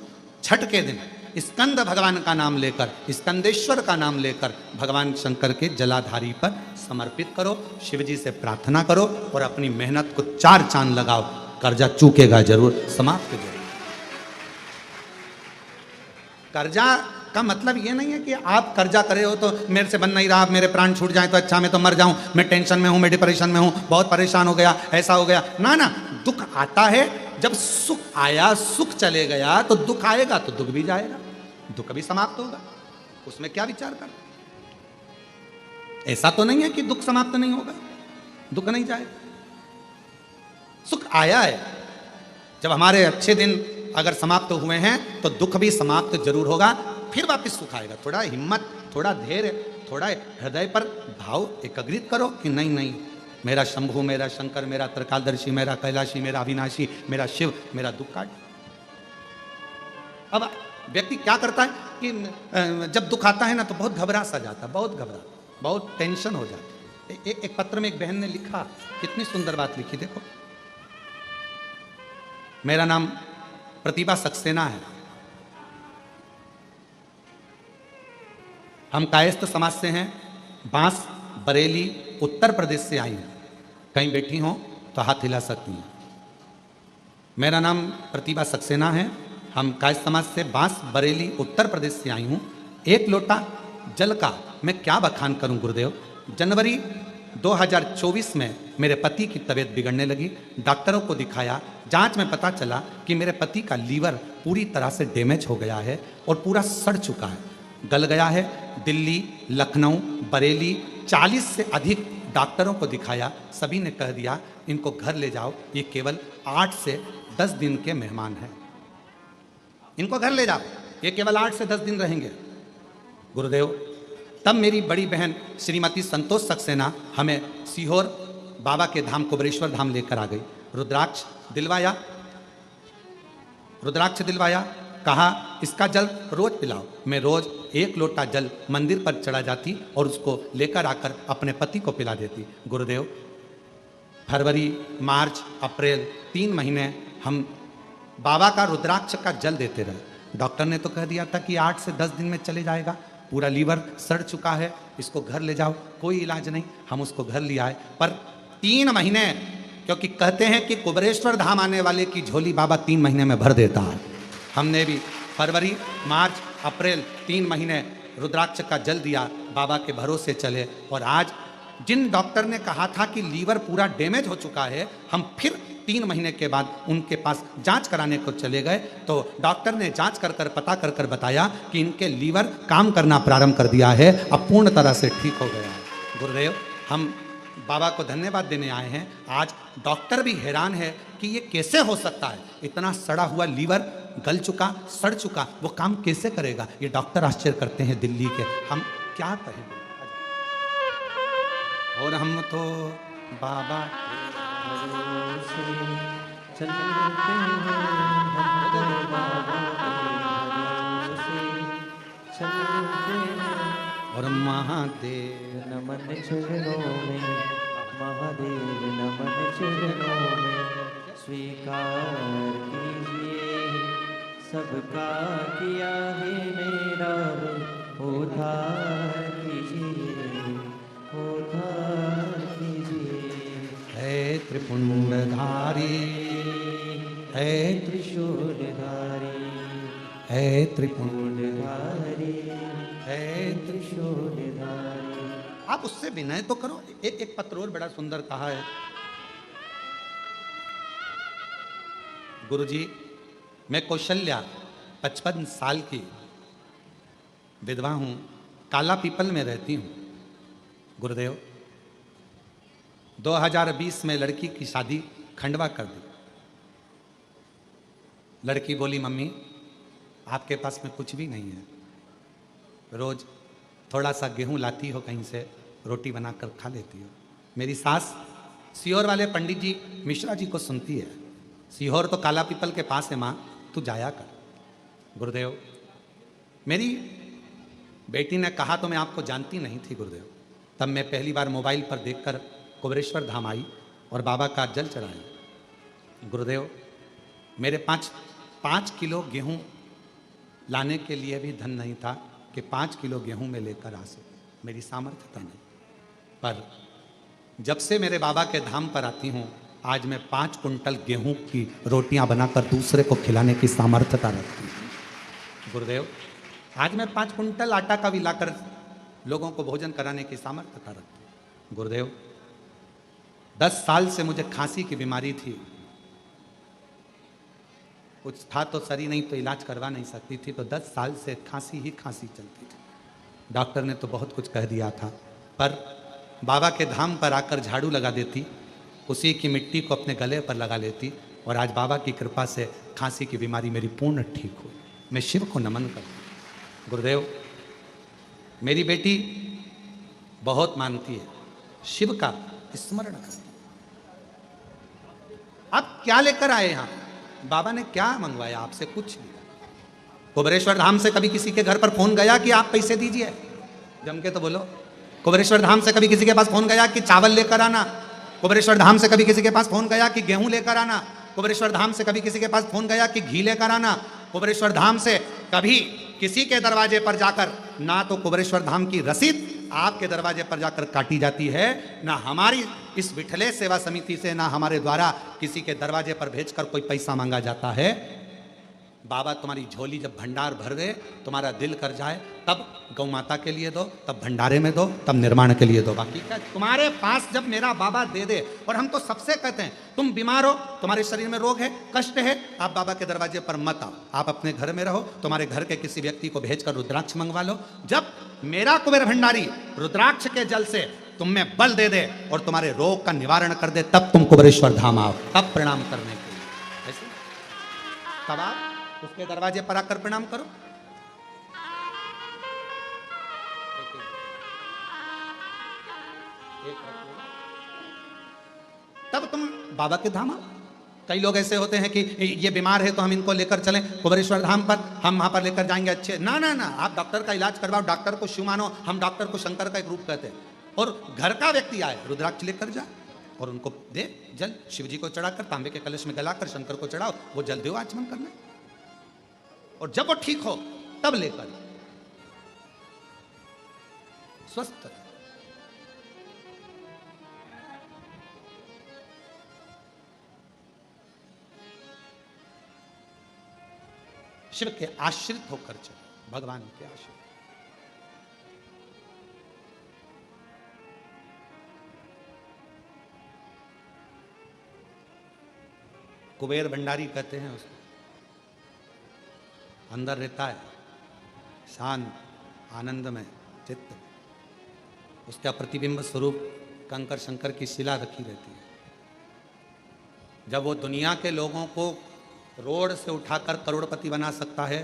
छठ के दिन स्कंद भगवान का नाम लेकर, स्कंदेश्वर का नाम लेकर भगवान शंकर के जलाधारी पर समर्पित करो, शिव जी से प्रार्थना करो और अपनी मेहनत को 4 चांद लगाओ। कर्जा चूकेगा जरूर, समाप्त जरूर। कर्जा का मतलब ये नहीं है कि आप कर्जा करे हो तो मेरे से बन नहीं रहा, मेरे प्राण छूट जाए तो अच्छा, मैं तो मर जाऊं, मैं टेंशन में हूं, मैं डिप्रेशन में हूं, बहुत परेशान हो गया, ऐसा हो गया। ना ना, दुख आता है, जब सुख आया, सुख चले गया, तो दुख आएगा तो दुख भी जाएगा, दुख भी समाप्त होगा, उसमें क्या विचार कर। ऐसा तो नहीं है कि दुख समाप्त नहीं होगा, दुख नहीं जाएगा। सुख आया है, जब हमारे अच्छे दिन अगर समाप्त हुए हैं तो दुख भी समाप्त जरूर होगा, फिर वापस सुख आएगा। थोड़ा हिम्मत, थोड़ा धैर्य, थोड़ा हृदय पर भाव एकाग्रित करो कि नहीं नहीं, मेरा शंभु, मेरा शंकर, मेरा त्रिकालदर्शी, मेरा कैलाशी, मेरा अविनाशी, मेरा शिव मेरा दुख काट। अब व्यक्ति क्या करता है कि जब दुख आता है ना तो बहुत घबरा सा जाता, बहुत टेंशन हो जाती। एक पत्र में एक बहन ने लिखा, कितनी सुंदर बात लिखी, देखो। मेरा नाम प्रतिभा सक्सेना है, हम कायस्थ समाज से हैं, बांस बरेली उत्तर प्रदेश से आई हैं। कहीं बैठी हो तो हाथ हिला सकती हैं। मेरा नाम प्रतिभा सक्सेना है, हम कायस्थ समाज से बांस बरेली उत्तर प्रदेश से आई हूँ। 1 लोटा जल का मैं क्या बखान करूं गुरुदेव। जनवरी 2024 में मेरे पति की तबीयत बिगड़ने लगी, डॉक्टरों को दिखाया, जांच में पता चला कि मेरे पति का लीवर पूरी तरह से डैमेज हो गया है और पूरा सड़ चुका है, गल गया है। दिल्ली, लखनऊ, बरेली 40 से अधिक डॉक्टरों को दिखाया, सभी ने कह दिया इनको घर ले जाओ, ये केवल 8 से 10 दिन के मेहमान हैं, इनको घर ले जाओ, ये केवल 8 से 10 दिन रहेंगे। गुरुदेव, तब मेरी बड़ी बहन श्रीमती संतोष सक्सेना हमें सीहोर बाबा के धाम कुबरेश्वर धाम लेकर आ गई। रुद्राक्ष दिलवाया, कहा इसका जल रोज पिलाओ। मैं रोज 1 लोटा जल मंदिर पर चढ़ा जाती और उसको लेकर आकर अपने पति को पिला देती। गुरुदेव, फरवरी, मार्च, अप्रैल 3 महीने हम बाबा का रुद्राक्ष का जल देते रहे। डॉक्टर ने तो कह दिया था कि 8 से 10 दिन में चले जाएगा, पूरा लीवर सड़ चुका है, इसको घर ले जाओ, कोई इलाज नहीं। हम उसको घर ले आए, पर 3 महीने, क्योंकि कहते हैं कि कुबरेश्वर धाम आने वाले की झोली बाबा 3 महीने में भर देता है। हमने भी फरवरी, मार्च, अप्रैल 3 महीने रुद्राक्ष का जल दिया, बाबा के भरोसे चले। और आज जिन डॉक्टर ने कहा था कि लीवर पूरा डैमेज हो चुका है, हम फिर 3 महीने के बाद उनके पास जांच कराने को चले गए, तो डॉक्टर ने जांच कर पता कर बताया कि इनके लीवर काम करना प्रारंभ कर दिया है, अब पूर्ण तरह से ठीक हो गया है। गुरुदेव, हम बाबा को धन्यवाद देने आए हैं। आज डॉक्टर भी हैरान है कि ये कैसे हो सकता है, इतना सड़ा हुआ लीवर, गल चुका, सड़ चुका, वो काम कैसे करेगा। ये डॉक्टर आश्चर्य करते हैं दिल्ली के, हम क्या कहें। और हम तो बाबा चलते हैं, और महादेव नमन चरणों में, महादेव नमन चरणों में, स्वीकार कीजिए सबका किया है मेरा उद्धार कीजिए, उद्धार है त्रिशूलधारी है त्रिपुंड त्रिपुंडधारी है त्रिशूलधारी। आप उससे विनय तो करो। एक पत्र और बड़ा सुंदर कहा है, गुरुजी मैं कौशल्या 55 साल की विधवा हूं, काला पीपल में रहती हूं। गुरुदेव 2020 में लड़की की शादी खंडवा कर दी। लड़की बोली मम्मी आपके पास में कुछ भी नहीं है, रोज थोड़ा सा गेहूं लाती हो कहीं से, रोटी बनाकर खा लेती हो। मेरी सास सीहोर वाले पंडित जी मिश्रा जी को सुनती है, सीहोर तो काला पीपल के पास है, माँ तू जाया कर। गुरुदेव मेरी बेटी ने कहा तो मैं आपको जानती नहीं थी गुरुदेव। तब मैं पहली बार मोबाइल पर देखकर कुबेरेश्वर धाम आई और बाबा का जल चढ़ाया। गुरुदेव मेरे 5 किलो गेहूं लाने के लिए भी धन नहीं था कि 5 किलो गेहूं में लेकर आ सके, मेरी सामर्थ्यता नहीं। पर जब से मेरे बाबा के धाम पर आती हूँ, आज मैं 5 कुंटल गेहूं की रोटियां बनाकर दूसरे को खिलाने की सामर्थ्यता रखती हूँ। गुरुदेव आज मैं 5 कुंटल आटा का भी लाकर लोगों को भोजन कराने की सामर्थ्यता रखती हूँ। गुरुदेव 10 साल से मुझे खांसी की बीमारी थी, कुछ था तो सरी नहीं तो इलाज करवा नहीं सकती थी, तो 10 साल से खांसी ही खांसी चलती थी। डॉक्टर ने तो बहुत कुछ कह दिया था, पर बाबा के धाम पर आकर झाड़ू लगा देती, उसी की मिट्टी को अपने गले पर लगा लेती और आज बाबा की कृपा से खांसी की बीमारी मेरी पूर्ण ठीक हुई। मैं शिव को नमन करता हूँ। गुरुदेव मेरी बेटी बहुत मानती है, शिव का स्मरण करती है। आप क्या लेकर आए यहाँ? बाबा ने क्या मंगवाया आपसे? कुछ नहीं। कुबेरेश्वर धाम से कभी किसी के घर पर फोन गया कि आप पैसे दीजिए? जम के तो बोलो। कुबेरेश्वर धाम से कभी किसी के पास फोन गया कि चावल लेकर आना? कुबेरेश्वर धाम से कभी किसी के पास फोन गया कि गेहूं लेकर आना? कुबेरेश्वर धाम से कभी किसी के पास फोन गया कि घी लेकर आना? कुबेरेश्वर धाम से कभी किसी के दरवाजे पर जाकर ना तो कुबेरेश्वर धाम की रसीद आपके दरवाजे पर जाकर काटी जाती है, ना हमारी इस विठले सेवा समिति से, ना हमारे द्वारा किसी के दरवाजे पर भेजकर कोई पैसा मांगा जाता है। बाबा तुम्हारी झोली जब भंडार भर गए, तुम्हारा दिल कर जाए, तब गौ माता के लिए दो, तब भंडारे में दो, तब निर्माण के लिए दो। बाकी क्या तुम्हारे पास जब मेरा बाबा दे दे। और हम तो सबसे कहते हैं तुम बीमार हो, तुम्हारे शरीर में रोग है, कष्ट है, आप बाबा के दरवाजे पर मत आओ, आप अपने घर में रहो, तुम्हारे घर के किसी व्यक्ति को भेजकर रुद्राक्ष मंगवा लो। जब मेरा कुबेर भंडारी रुद्राक्ष के जल से तुम में बल दे दे और तुम्हारे रोग का निवारण कर दे, तब तुम कुबेरेश्वर धाम आओ, तब प्रणाम करने के लिए। ऐसे तब आप उसके दरवाजे पर आकर प्रणाम करो। तब तुम बाबा के धाम आओ। कई लोग ऐसे होते हैं कि ये बीमार है तो हम इनको लेकर चलें कुबेरेश्वर धाम पर, हम वहां पर लेकर जाएंगे अच्छे। ना ना ना, आप डॉक्टर का इलाज करवाओ, डॉक्टर को शिव मानो। हम डॉक्टर को शंकर का एक रूप कहते हैं। और घर का व्यक्ति आए, रुद्राक्ष लेकर जाए और उनको दे जल, शिव जी को चढ़ाकर तांबे के कलश में गलाकर शंकर को चढ़ाओ, वो जल दो आचमन करना। और जब वो ठीक हो तब लेकर स्वस्थ। शिव के आश्रित होकर चलो, भगवान के आश्रित। कुबेर भंडारी कहते हैं उसको, अंदर रहता है शांत आनंदमय चित्त, उसका प्रतिबिंब स्वरूप कंकर शंकर की शिला रखी रहती है। जब वो दुनिया के लोगों को रोड से उठाकर करोड़पति बना सकता है,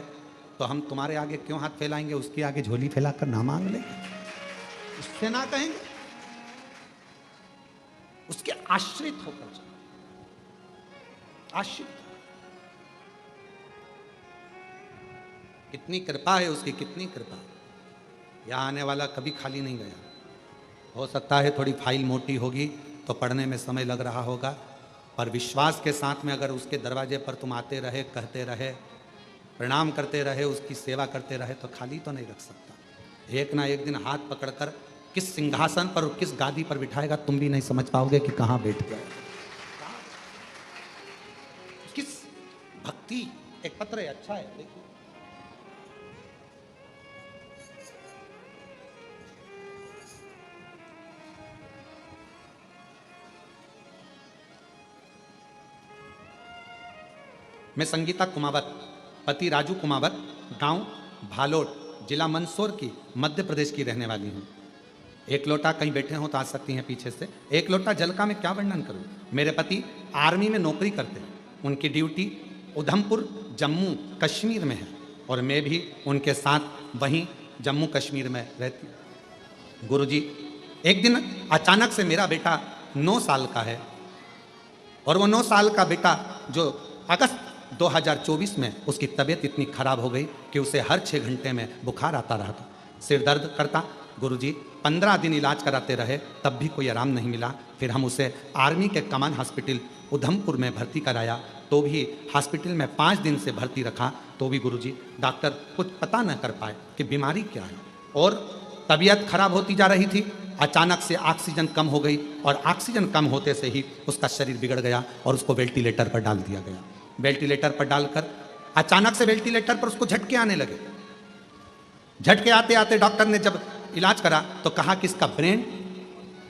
तो हम तुम्हारे आगे क्यों हाथ फैलाएंगे? उसके आगे झोली फैलाकर ना मांग ले, उससे ना कहेंगे। उसके आश्रित होकर चलो, आश्रित। कितनी कृपा है उसकी, कितनी कृपा। यहाँ आने वाला कभी खाली नहीं गया। हो सकता है थोड़ी फाइल मोटी होगी तो पढ़ने में समय लग रहा होगा, पर विश्वास के साथ में अगर उसके दरवाजे पर तुम आते रहे, कहते रहे, प्रणाम करते रहे, उसकी सेवा करते रहे, तो खाली तो नहीं रख सकता। एक ना एक दिन हाथ पकड़कर किस सिंहासन पर और किस गादी पर बिठाएगा तुम भी नहीं समझ पाओगे कि कहाँ बैठ गए। किस पति, एक पत्र है, अच्छा है, देखिए। मैं संगीता कुमावत, पति राजू कुमावत, गांव भालोट, जिला मंदसौर की, मध्य प्रदेश की रहने वाली हूँ। एक लोटा, कहीं बैठे हो तो आ सकती हैं पीछे से। एक लोटा जल का मैं क्या वर्णन करूं। मेरे पति आर्मी में नौकरी करते हैं, उनकी ड्यूटी उधमपुर जम्मू कश्मीर में है और मैं भी उनके साथ वहीं जम्मू कश्मीर में रहती हूँ। गुरुजी, एक दिन अचानक से मेरा बेटा 9 साल का है और वो 9 साल का बेटा जो अगस्त 2024 में उसकी तबीयत इतनी खराब हो गई कि उसे हर 6 घंटे में बुखार आता रहा था, सिर दर्द करता। गुरुजी 15 दिन इलाज कराते रहे, तब भी कोई आराम नहीं मिला। फिर हम उसे आर्मी के कमान हॉस्पिटल उधमपुर में भर्ती कराया, तो भी हॉस्पिटल में 5 दिन से भर्ती रखा, तो भी गुरुजी डॉक्टर कुछ पता न कर पाए कि बीमारी क्या है। और तबीयत खराब होती जा रही थी, अचानक से ऑक्सीजन कम हो गई और ऑक्सीजन कम होते से ही उसका शरीर बिगड़ गया और उसको वेंटिलेटर पर डाल दिया गया। वेंटिलेटर पर डालकर अचानक से वेंटिलेटर पर उसको झटके आने लगे। झटके आते आते डॉक्टर ने जब इलाज करा तो कहा कि इसका ब्रेन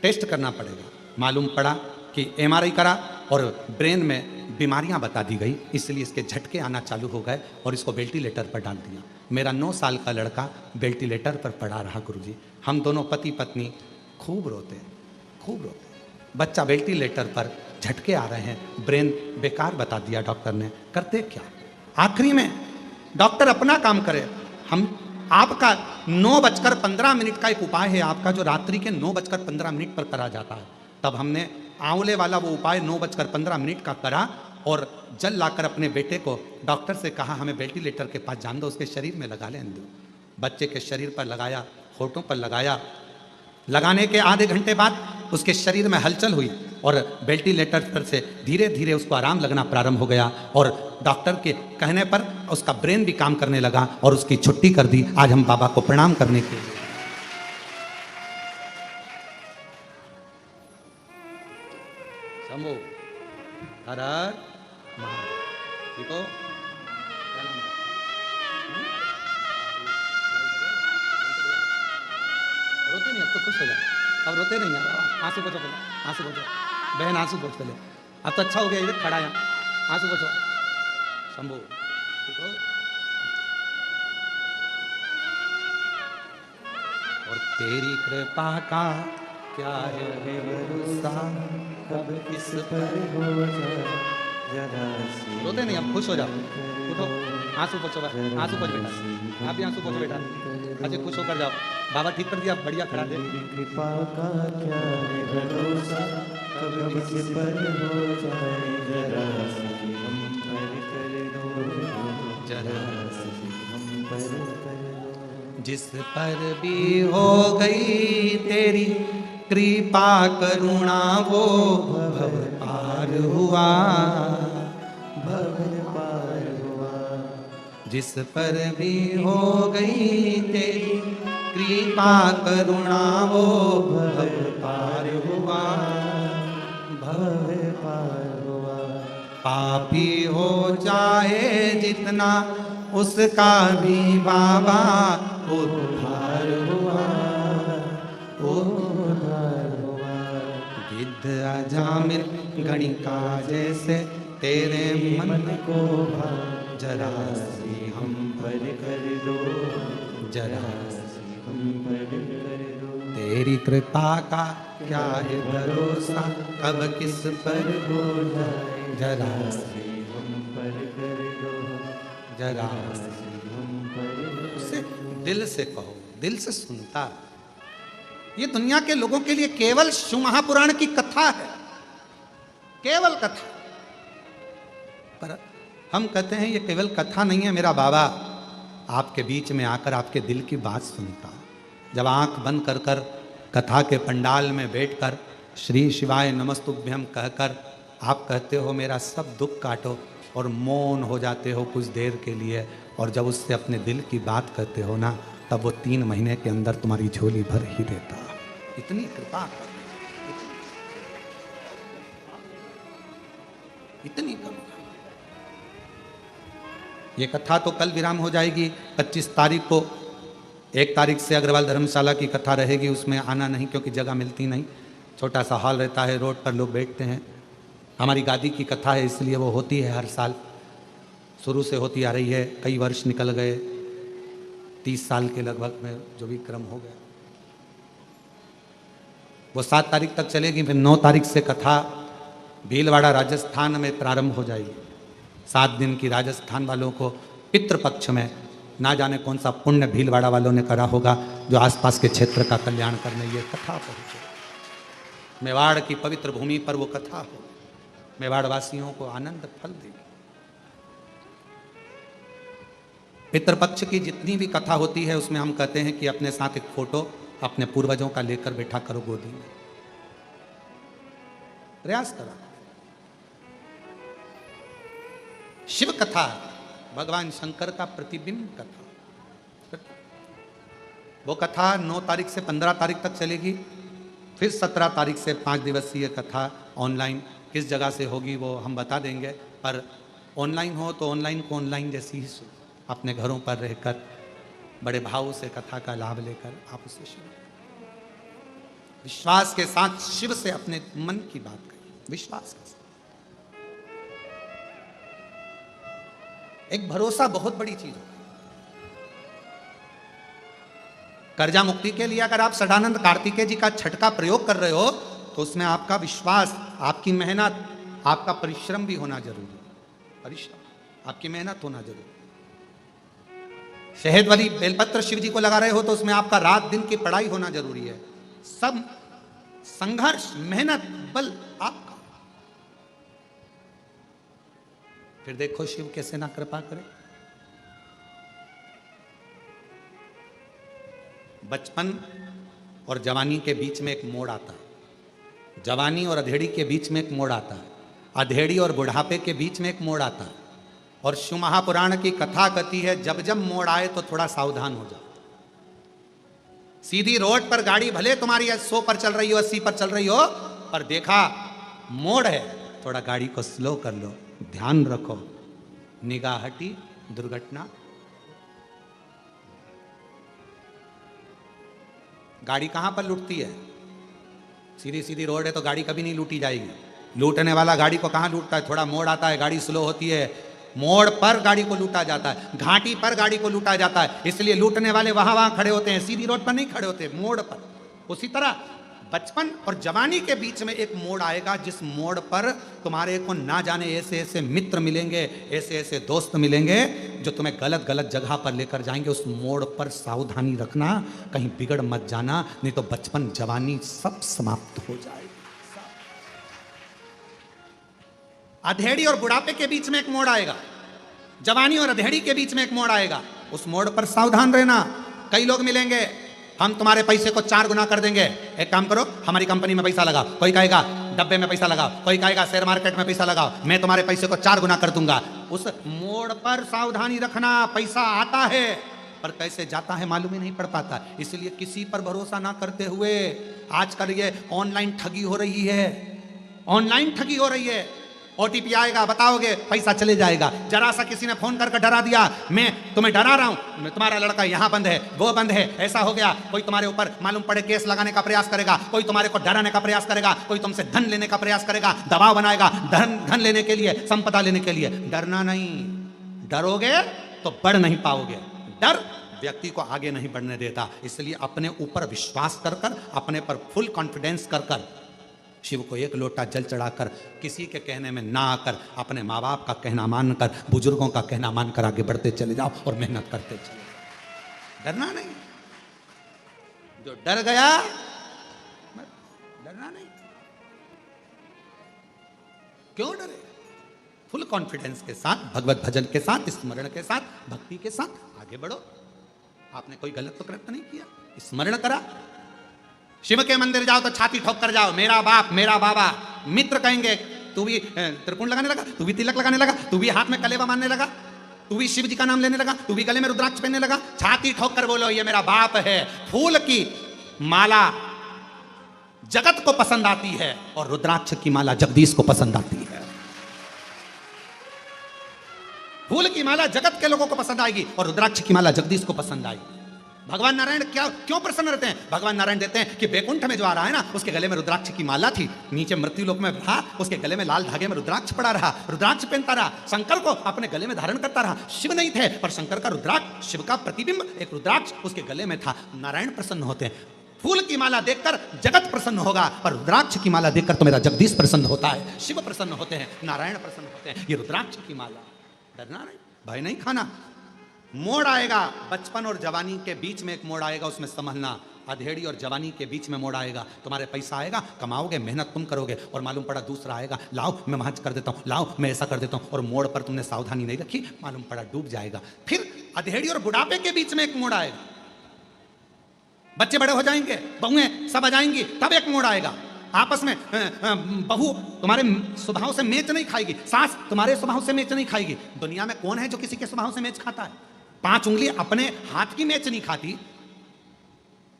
टेस्ट करना पड़ेगा। मालूम पड़ा कि एमआरआई करा और ब्रेन में बीमारियां बता दी गई, इसलिए इसके झटके आना चालू हो गए और इसको वेंटिलेटर पर डाल दिया। मेरा 9 साल का लड़का वेंटिलेटर पर पड़ा रहा। गुरुजी, हम दोनों पति पत्नी खूब रोते, खूब रोते। बच्चा वेंटिलेटर पर, झटके आ रहे हैं, ब्रेन बेकार बता दिया डॉक्टर ने, करते क्या। आखिरी में डॉक्टर अपना काम करे, हम आपका 9:15 का एक उपाय है आपका, जो रात्रि के 9:15 पर करा जाता है। तब हमने आंवले वाला वो उपाय 9:15 का करा और जल लाकर अपने बेटे को डॉक्टर से कहा हमें वेंटिलेटर के पास जान दो, उसके शरीर में लगा लेने दो। बच्चे के शरीर पर लगाया, होठों पर लगाया। लगाने के आधे घंटे बाद उसके शरीर में हलचल हुई और वेंटिलेटर पर से धीरे धीरे उसको आराम लगना प्रारंभ हो गया और डॉक्टर के कहने पर उसका ब्रेन भी काम करने लगा और उसकी छुट्टी कर दी। आज हम बाबा को प्रणाम करने के लिए। शंभू, हर हर महादेव। ठीक हो? क्या नाम है? रोते नहीं, अब तो खुश हो जाओ, अब रोते नहीं है। आंसू पोछो पहले, आंसू पोछो बहन, आंसू पोछ पहले। अब तो अच्छा हो गया, इधर खड़ा है, आंसू पोछो। शंभू, ठीक हो? और तेरी कृपा का क्या है भरोसा, कब किस पर हो जाए जरा सी। रोते नहीं, अब खुश हो जाओ, उठो, आंसू पोछो, आंसू पोछ बेटा, आप भी आंसू पोछो बेटा। अच्छा, खुश होकर जाओ, बाबा ठीक कर दिया, बढ़िया खड़ा दे। कृपा का क्या है भरोसा, कब किस पर हो जाए जरा सी हम पर कर दो, जरा सी हम पर कर दो। जिस पर भी हो गई तेरी कृपा करुणा, वो भव पार हुआ, भव पार हुआ। जिस पर भी हो गई तेरी कृपा करुणा, वो भव पार हुआ, भव पार हुआ। पापी हो जाए जितना उसका भी बाबा उद्धार हुआ, उद्धार हुआ। गिद्ध अजामिल गणिका जैसे तेरे मन को भा जरा सी हम पर कर दो, जरा हम पर कर दो। तेरी कृपा का क्या है भरोसा, कब किस पर हो जाए जरा हम पर कर दो, जरा हम पर उसे दिल से कहो, दिल से सुनता है। ये दुनिया के लोगों के लिए केवल शिव महापुराण की कथा है, केवल कथा। पर हम कहते हैं ये केवल कथा नहीं है, मेरा बाबा आपके बीच में आकर आपके दिल की बात सुनता। जब आंख बंद कर कर कथा के पंडाल में बैठकर श्री शिवाय नमस्तुभ्यम कहकर आप कहते हो मेरा सब दुख काटो और मौन हो जाते हो कुछ देर के लिए, और जब उससे अपने दिल की बात कहते हो ना, तब वो 3 महीने के अंदर तुम्हारी झोली भर ही देता। इतनी कृपा कर, इतनी करुणा। ये कथा तो कल विराम हो जाएगी। 25 तारीख को 1 तारीख से अग्रवाल धर्मशाला की कथा रहेगी, उसमें आना नहीं क्योंकि जगह मिलती नहीं, छोटा सा हॉल रहता है, रोड पर लोग बैठते हैं। हमारी गादी की कथा है इसलिए वो होती है हर साल, शुरू से होती आ रही है, कई वर्ष निकल गए, 30 साल के लगभग में जो भी क्रम हो गया। वो 7 तारीख तक चलेगी, फिर 9 तारीख से कथा भीलवाड़ा राजस्थान में प्रारंभ हो जाएगी। 7 दिन की राजस्थान वालों को पितृपक्ष में ना जाने कौन सा पुण्य भीलवाड़ा वालों ने करा होगा जो आसपास के क्षेत्र का कल्याण करने ये कथा पहुंचे। मेवाड़ की पवित्र भूमि पर वो कथा हो, मेवाड़ वासियों को आनंद फल देगी। पितृपक्ष की जितनी भी कथा होती है उसमें हम कहते हैं कि अपने साथ एक फोटो अपने पूर्वजों का लेकर बैठा करो गोदी में, प्रयास करो। शिव कथा भगवान शंकर का प्रतिबिंब कथा, वो कथा 9 तारीख से 15 तारीख तक चलेगी। फिर 17 तारीख से 5 दिवसीय कथा ऑनलाइन किस जगह से होगी वो हम बता देंगे, पर ऑनलाइन हो तो ऑनलाइन को ऑनलाइन जैसी ही अपने घरों पर रहकर बड़े भाव से कथा का लाभ लेकर आप उसे सुनो। विश्वास के साथ शिव से अपने मन की बात करिए, विश्वास के साथ। एक भरोसा बहुत बड़ी चीज है। कर्जा मुक्ति के लिए अगर आप सदानंद कार्तिकेय जी का छठ का प्रयोग कर रहे हो तो उसमें आपका विश्वास, आपकी मेहनत, आपका परिश्रम भी होना जरूरी है। परिश्रम, आपकी मेहनत होना जरूरी। शहद वाली बेलपत्र शिव जी को लगा रहे हो तो उसमें आपका रात दिन की पढ़ाई होना जरूरी है। सब संघर्ष, मेहनत, बल आपका। फिर देखो शिव कैसे ना कृपा करे। बचपन और जवानी के बीच में एक मोड़ आता है, जवानी और अधेड़ी के बीच में एक मोड़ आता है, अधेड़ी और बुढ़ापे के बीच में एक मोड़ आता है। और शिव महापुराण की कथा कहती है जब जब मोड़ आए तो थोड़ा सावधान हो जाओ। सीधी रोड पर गाड़ी भले तुम्हारी 100 पर चल रही हो, 80 पर चल रही हो, पर देखा मोड़ है, थोड़ा गाड़ी को स्लो कर लो, ध्यान रखो, निगाह हटी, दुर्घटना। गाड़ी कहां पर लूटती है? सीधी सीधी रोड है तो गाड़ी कभी नहीं लूटी जाएगी। लूटने वाला गाड़ी को कहां लूटता है? थोड़ा मोड़ आता है, गाड़ी स्लो होती है, मोड़ पर गाड़ी को लूटा जाता है, घाटी पर गाड़ी को लूटा जाता है। इसलिए लूटने वाले वहां खड़े होते हैं, सीधी रोड पर नहीं खड़े होते, मोड़ पर। उसी तरह बचपन और जवानी के बीच में एक मोड़ आएगा, जिस मोड़ पर तुम्हारे को ना जाने ऐसे ऐसे मित्र मिलेंगे, ऐसे ऐसे दोस्त मिलेंगे जो तुम्हें गलत गलत जगह पर लेकर जाएंगे। उस मोड़ पर सावधानी रखना, कहीं बिगड़ मत जाना, नहीं तो बचपन जवानी सब समाप्त हो जाएगी। अधेड़ी और बुढ़ापे के बीच में एक मोड़ आएगा, जवानी और अधेड़ी के बीच में एक मोड़ आएगा, उस मोड़ पर सावधान रहना। कई लोग मिलेंगे, हम तुम्हारे पैसे को 4 गुना कर देंगे, एक काम करो हमारी कंपनी में पैसा लगाओ। कोई कहेगा डब्बे में पैसा लगाओ, कोई कहेगा शेयर मार्केट में पैसा लगाओ, मैं तुम्हारे पैसे को 4 गुना कर दूंगा। उस मोड़ पर सावधानी रखना। पैसा आता है पर कैसे जाता है मालूम ही नहीं पड़ पाता। इसलिए किसी पर भरोसा ना करते हुए, आजकल ये ऑनलाइन ठगी हो रही है, ऑनलाइन ठगी हो रही है। ओटीपी आएगा, बताओगे, पैसा चले जाएगा। जरा सा किसी ने फोन करके डरा दिया, मैं तुम्हें डरा रहा हूं, तुम्हारा लड़का यहां बंद है, वो बंद है, ऐसा हो गया। कोई तुम्हारे ऊपर मालूम पड़े केस लगाने का प्रयास करेगा, कोई तुम्हारे को डराने का प्रयास करेगा, कोई तुमसे धन लेने का प्रयास करेगा, दबाव बनाएगा धन लेने के लिए, संपदा लेने के लिए। डरना नहीं, डरोगे तो बढ़ नहीं पाओगे। डर व्यक्ति को आगे नहीं बढ़ने देता। इसलिए अपने ऊपर विश्वास कर कर, अपने पर फुल कॉन्फिडेंस कर कर, शिव को 1 लोटा जल चढ़ाकर, किसी के कहने में ना आकर, अपने माँ बाप का कहना मानकर, बुजुर्गों का कहना मानकर आगे बढ़ते चले जाओ और मेहनत करते चले जाओ। डरना नहीं। जो डर गया, डरना नहीं। क्यों डरे? फुल कॉन्फिडेंस के साथ, भगवत भजन के साथ, स्मरण के साथ, भक्ति के साथ आगे बढ़ो। आपने कोई गलत तो कृत्य नहीं किया, स्मरण करा। शिव के मंदिर जाओ तो छाती ठोक कर जाओ, मेरा बाप, मेरा बाबा। मित्र कहेंगे तू भी त्रिपुंड लगाने लगा, तू भी तिलक लगाने लगा, तू भी हाथ में कलेवा मारने लगा, तू भी शिव जी का नाम लेने लगा, तू भी गले में रुद्राक्ष पहनने लगा। छाती ठोक कर बोलो ये मेरा बाप है। फूल की माला जगत को पसंद आती है और रुद्राक्ष की माला जगदीश को पसंद आती है। फूल की माला जगत के लोगों को पसंद आएगी और रुद्राक्ष की माला जगदीश को पसंद आएगी। भगवान नारायण क्यों प्रसन्न रहते हैं? भगवान नारायण देते हैं कि बैकुंठ में जो आ रहा है ना, उसके गले में रुद्राक्ष की माला थी, नीचे मृत्युलोक में रहा, उसके गले में लाल धागे में रुद्राक्ष पड़ा रहा, रुद्राक्ष पहनता रहा, शंकर को अपने गले में धारण करता रहा। शिव नहीं थे पर शंकर का रुद्राक्ष, शिव का प्रतिबिंब एक रुद्राक्ष उसके गले में था। नारायण प्रसन्न होते हैं। फूल की माला देखकर जगत प्रसन्न होगा, पर रुद्राक्ष की माला देखकर तो मेरा जगदीश प्रसन्न होता है, शिव प्रसन्न होते हैं, नारायण प्रसन्न होते हैं। ये रुद्राक्ष की माला, डरना नहीं, भय नहीं खाना। मोड़ आएगा, बचपन और जवानी के बीच में एक मोड़ आएगा, उसमें समझना। अधेड़ी और जवानी के बीच में मोड़ आएगा, तुम्हारे पैसा आएगा, कमाओगे, मेहनत तुम करोगे, और मालूम पड़ा दूसरा आएगा, लाओ मैं वहां कर देता हूँ, लाओ मैं ऐसा कर देता हूँ, और मोड़ पर तुमने सावधानी नहीं रखी, मालूम पड़ा डूब जाएगा। फिर अधेड़ी और बुढ़ापे के बीच में एक मोड़ आएगा, बच्चे बड़े हो जाएंगे, बहुएं सब आ जाएंगी, तब एक मोड़ आएगा। आपस में बहू तुम्हारे स्वभाव से मेच नहीं खाएगी, सास तुम्हारे स्वभाव से मेच नहीं खाएगी। दुनिया में कौन है जो किसी के स्वभाव से मेच खाता है? 5 उंगली अपने हाथ की मैच नहीं खाती,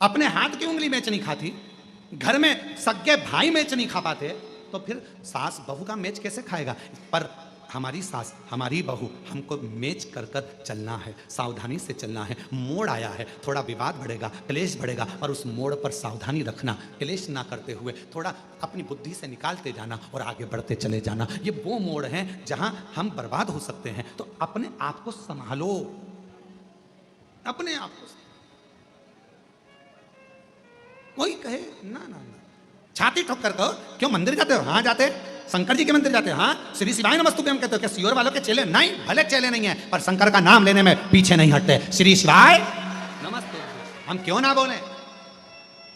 अपने हाथ की उंगली मैच नहीं खाती, घर में सगे भाई मैच नहीं खा पाते, तो फिर सास बहू का मैच कैसे खाएगा? पर हमारी सास, हमारी बहू, हमको मैच कर कर चलना है, सावधानी से चलना है। मोड़ आया है, थोड़ा विवाद बढ़ेगा, क्लेश बढ़ेगा, पर उस मोड़ पर सावधानी रखना, क्लेश ना करते हुए थोड़ा अपनी बुद्धि से निकालते जाना और आगे बढ़ते चले जाना। ये वो मोड़ हैं जहां हम बर्बाद हो सकते हैं। तो अपने आप को संभालो, अपने आप को। कोई कहे ना ना ना, छाती ठोक कर कहो, क्यों मंदिर जाते हो? हाँ जाते, शंकर जी के मंदिर जाते हो? हाँ। श्री शिवाय नमस्तुभ्यम कहते हो? क्या सियोर वालों के चेले? नहीं, भले चेले नहीं है पर शंकर का नाम लेने में पीछे नहीं हटते। श्री शिवाय नमस्तुभ्यम, हम क्यों ना बोले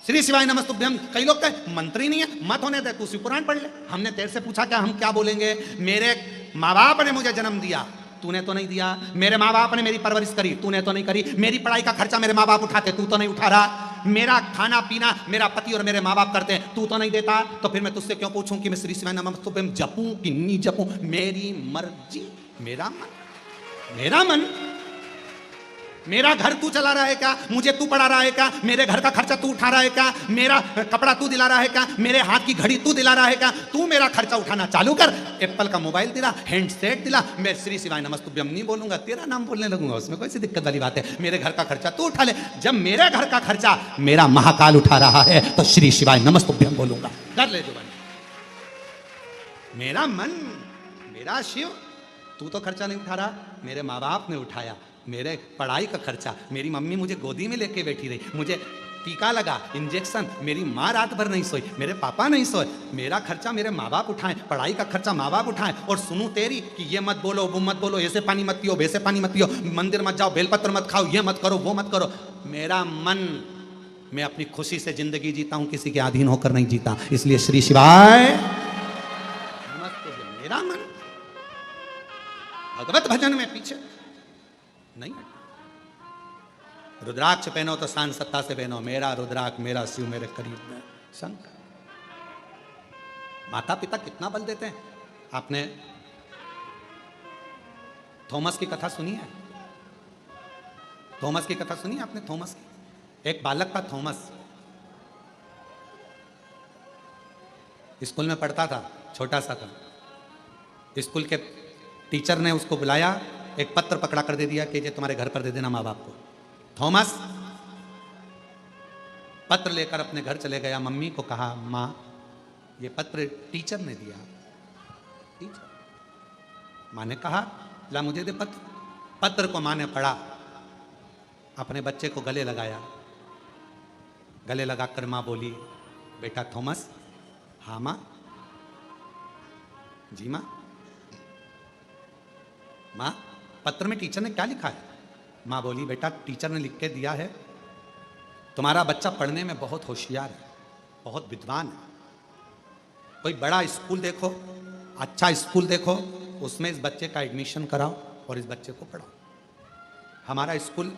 श्री शिवाय नमस्तुभ्यम? कई लोग कहे मंत्री नहीं है, मत होने दे, तू शिव पुराण पढ़ ले। हमने तेरे से पूछा क्या, हम क्या बोलेंगे? मेरे माँ बाप ने मुझे जन्म दिया, तूने तो नहीं दिया। मेरे माँ बाप ने मेरी परवरिश करी, तूने तो नहीं करी। मेरी पढ़ाई का खर्चा मेरे माँ बाप उठाते, तू तो नहीं उठा रहा। मेरा खाना पीना मेरा पति और मेरे माँ बाप करते हैं, तू तो नहीं देता। तो फिर मैं तुझसे क्यों पूछूं कि मैं श्री शिवाय नमस्तुभ्यम जपूं कि नहीं जपूं? मेरी मर्जी, मेरा मन, मेरा मन। मेरा घर तू चला रहा है क्या? मुझे तू पढ़ा रहा है क्या? मेरे घर का खर्चा तू उठा रहा है क्या? मेरा कपड़ा तू दिला रहा है क्या? मेरे हाथ की घड़ी तू दिला रहा है क्या? तू मेरा खर्चा उठाना चालू कर। एप्पल का मोबाइल दिला, हैंडसेट दिला, मैं श्री शिवाय नमस्तुभ्यम नहीं बोलूंगा, तेरा नाम बोलने लगूंगा, उसमें कोई सी दिक्कत वाली बात है? मेरे घर का खर्चा तू उठा ले। जब मेरे घर का खर्चा मेरा महाकाल उठा रहा है तो श्री शिवाय नमस्तुभ्यम बोलूंगा। कर ले जो बने। मेरा मन, मेरा शिव, तू तो खर्चा नहीं उठा रहा, मेरे माँ बाप ने उठाया। मेरे पढ़ाई का खर्चा, मेरी मम्मी मुझे गोदी में लेके बैठी रही, मुझे टीका लगा, इंजेक्शन, मेरी माँ रात भर नहीं सोई, मेरे पापा नहीं सोए। मेरा खर्चा मेरे माँ बाप उठाएं, पढ़ाई का खर्चा माँ बाप उठाएं। और सुनूं तेरी कि ये मत बोलो, वो मत बोलो, ऐसे पानी मत पियो, वैसे पानी मत पियो, मंदिर मत जाओ, बेलपत्र मत खाओ, ये मत करो, वो मत करो। मेरा मन, मैं अपनी खुशी से जिंदगी जीता हूं, किसी के अधीन होकर नहीं जीता। इसलिए श्री शिवाय नमस्तुभ्यम। मेरा मन भगवत भजन में पीछे नहीं। रुद्राक्ष पहनो तो शान सत्ता से पहनो, मेरा रुद्राक्ष, मेरा शिव मेरे करीब में शंकर। माता पिता कितना बल देते हैं। आपने थॉमस की कथा सुनी है? थॉमस की कथा सुनी है आपने? थॉमस की, एक बालक था थॉमस, स्कूल में पढ़ता था, छोटा सा था। स्कूल के टीचर ने उसको बुलाया, एक पत्र पकड़ा कर दे दिया कि ये तुम्हारे घर पर दे देना माँ बाप को। थॉमस पत्र लेकर अपने घर चले गया, मम्मी को कहा, माँ ये पत्र टीचर ने दिया। टीचर, माँ ने कहा, ला मुझे दे पत्र। पत्र को माँ ने पढ़ा, अपने बच्चे को गले लगाया, गले लगाकर माँ बोली, बेटा थॉमस। हाँ माँ। जी माँ। माँ पत्र में टीचर ने क्या लिखा है? माँ बोली, बेटा टीचर ने लिख के दिया है, तुम्हारा बच्चा पढ़ने में बहुत होशियार है, बहुत विद्वान है। कोई बड़ा स्कूल देखो, अच्छा स्कूल देखो, उसमें इस बच्चे का एडमिशन कराओ और इस बच्चे को पढ़ाओ। हमारा स्कूल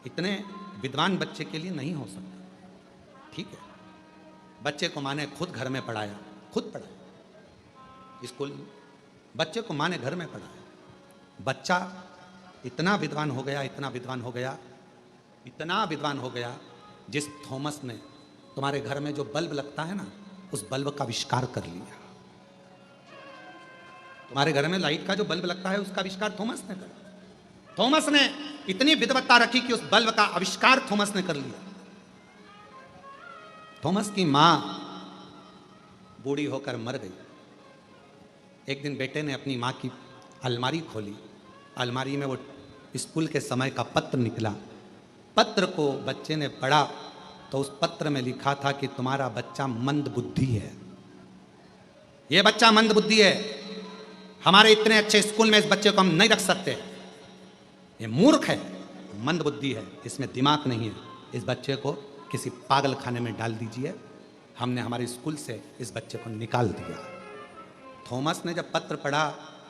इतने विद्वान बच्चे के लिए नहीं हो सकता। ठीक है, बच्चे को माँ ने खुद घर में पढ़ाया, खुद पढ़ाया स्कूल, बच्चे को माँ ने घर में पढ़ाया। बच्चा इतना विद्वान हो गया, इतना विद्वान हो गया, इतना विद्वान हो गया, जिस थॉमस ने तुम्हारे घर में जो बल्ब लगता है ना, उस बल्ब का आविष्कार कर लिया। तुम्हारे घर में लाइट का जो बल्ब लगता है उसका आविष्कार थॉमस ने करा। थॉमस ने इतनी विद्वत्ता रखी कि उस बल्ब का आविष्कार थॉमस ने कर लिया। थॉमस की मां बूढ़ी होकर मर गई। एक दिन बेटे ने अपनी मां की अलमारी खोली। अलमारी में वो स्कूल के समय का पत्र निकला। पत्र को बच्चे ने पढ़ा तो उस पत्र में लिखा था कि तुम्हारा बच्चा मंद बुद्धि है। ये बच्चा मंद बुद्धि है, हमारे इतने अच्छे स्कूल में इस बच्चे को हम नहीं रख सकते। ये मूर्ख है, मंद बुद्धि है, इसमें दिमाग नहीं है। इस बच्चे को किसी पागल खाने में डाल दीजिए। हमने हमारे स्कूल से इस बच्चे को निकाल दिया। थॉमस ने जब पत्र पढ़ा,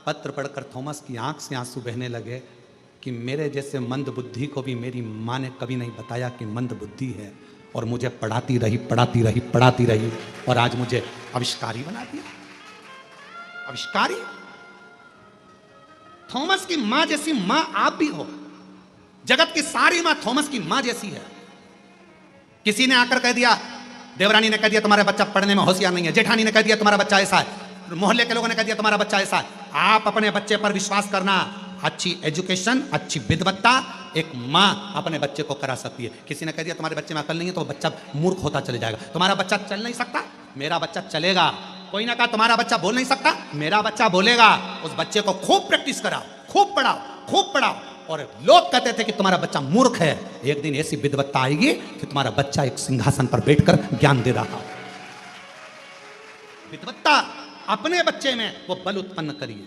पत्र पढ़कर थॉमस की आंख से आंसू बहने लगे कि मेरे जैसे मंद बुद्धि को भी मेरी माँ ने कभी नहीं बताया कि मंद बुद्धि है, और मुझे पढ़ाती रही पढ़ाती रही पढ़ाती रही, और आज मुझे आविष्कारी बना दिया। आविष्कारी। थॉमस की मां जैसी मां आप भी हो। जगत की सारी मां थॉमस की मां जैसी है। किसी ने आकर कह दिया, देवरानी ने कह दिया तुम्हारा बच्चा पढ़ने में होशियार नहीं है, जेठानी ने कह दिया तुम्हारा बच्चा ऐसा है, मोहल्ले के लोगों ने कह दिया तुम्हारा बच्चा ऐसा है। आप अपने बच्चे पर विश्वास करना। अच्छी एजुकेशन, अच्छी विद्वत्ता एक मां अपने बच्चे को करा सकती है। किसी ने कह दिया तुम्हारे बच्चे में अकल नहीं है तो बच्चा मूर्ख होता चले जाएगा। तुम्हारा बच्चा चल नहीं सकता, मेरा बच्चा चलेगा। कोई ना कहा तुम्हारा बच्चा बोल नहीं सकता, मेरा बच्चा बोलेगा। उस बच्चे को खूब प्रैक्टिस कराओ, खूब पढ़ाओ, खूब पढ़ाओ। और लोग कहते थे कि तुम्हारा बच्चा मूर्ख है, एक दिन ऐसी विद्वत्ता आएगी कि तुम्हारा बच्चा एक सिंहासन पर बैठकर ज्ञान दे रहा। विद्वत्ता अपने बच्चे में वो बल उत्पन्न करिए।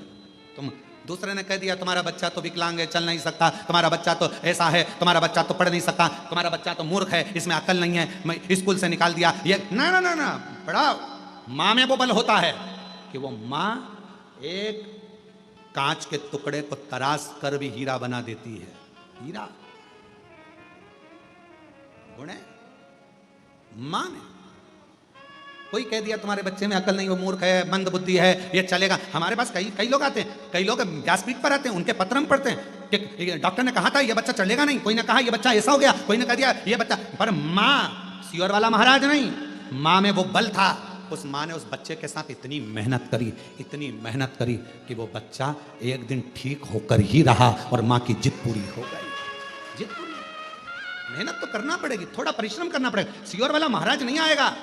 तुम दूसरे ने कह दिया तुम्हारा बच्चा तो विकलांग है, चल नहीं सकता, तुम्हारा बच्चा तो ऐसा है, तुम्हारा बच्चा तो पढ़ नहीं सकता, तुम्हारा बच्चा तो मूर्ख है, इसमें अकल नहीं है, मैं स्कूल से निकाल दिया। ये ना ना ना ना, पढ़ाओ। मां में वो बल होता है कि वो मां एक कांच के टुकड़े को तराश कर भी हीरा बना देती है। हीरा गुण है मां ने। कोई कह दिया तुम्हारे बच्चे में अकल नहीं, वो मूर्ख है, मंद बुद्धि है, ये चलेगा। हमारे पास कई लोग आते हैं, कई लोग व्यासपीठ पर आते हैं, उनके पत्र हम पढ़ते हैं कि डॉक्टर ने कहा था ये बच्चा चलेगा नहीं, कोई ने कहा ये बच्चा ऐसा हो गया, कोई ने कह दिया ये बच्चा। पर मां, सियोर वाला महाराज नहीं, मां में वो बल था। उस मां ने उस बच्चे के साथ इतनी मेहनत करी, इतनी मेहनत करी कि वो बच्चा एक दिन ठीक होकर ही रहा और मां की जिद पूरी हो गई। जिद पूरी। मेहनत तो करना पड़ेगी, थोड़ा परिश्रम करना पड़ेगा। सियोर वाला महाराज नहीं आएगा,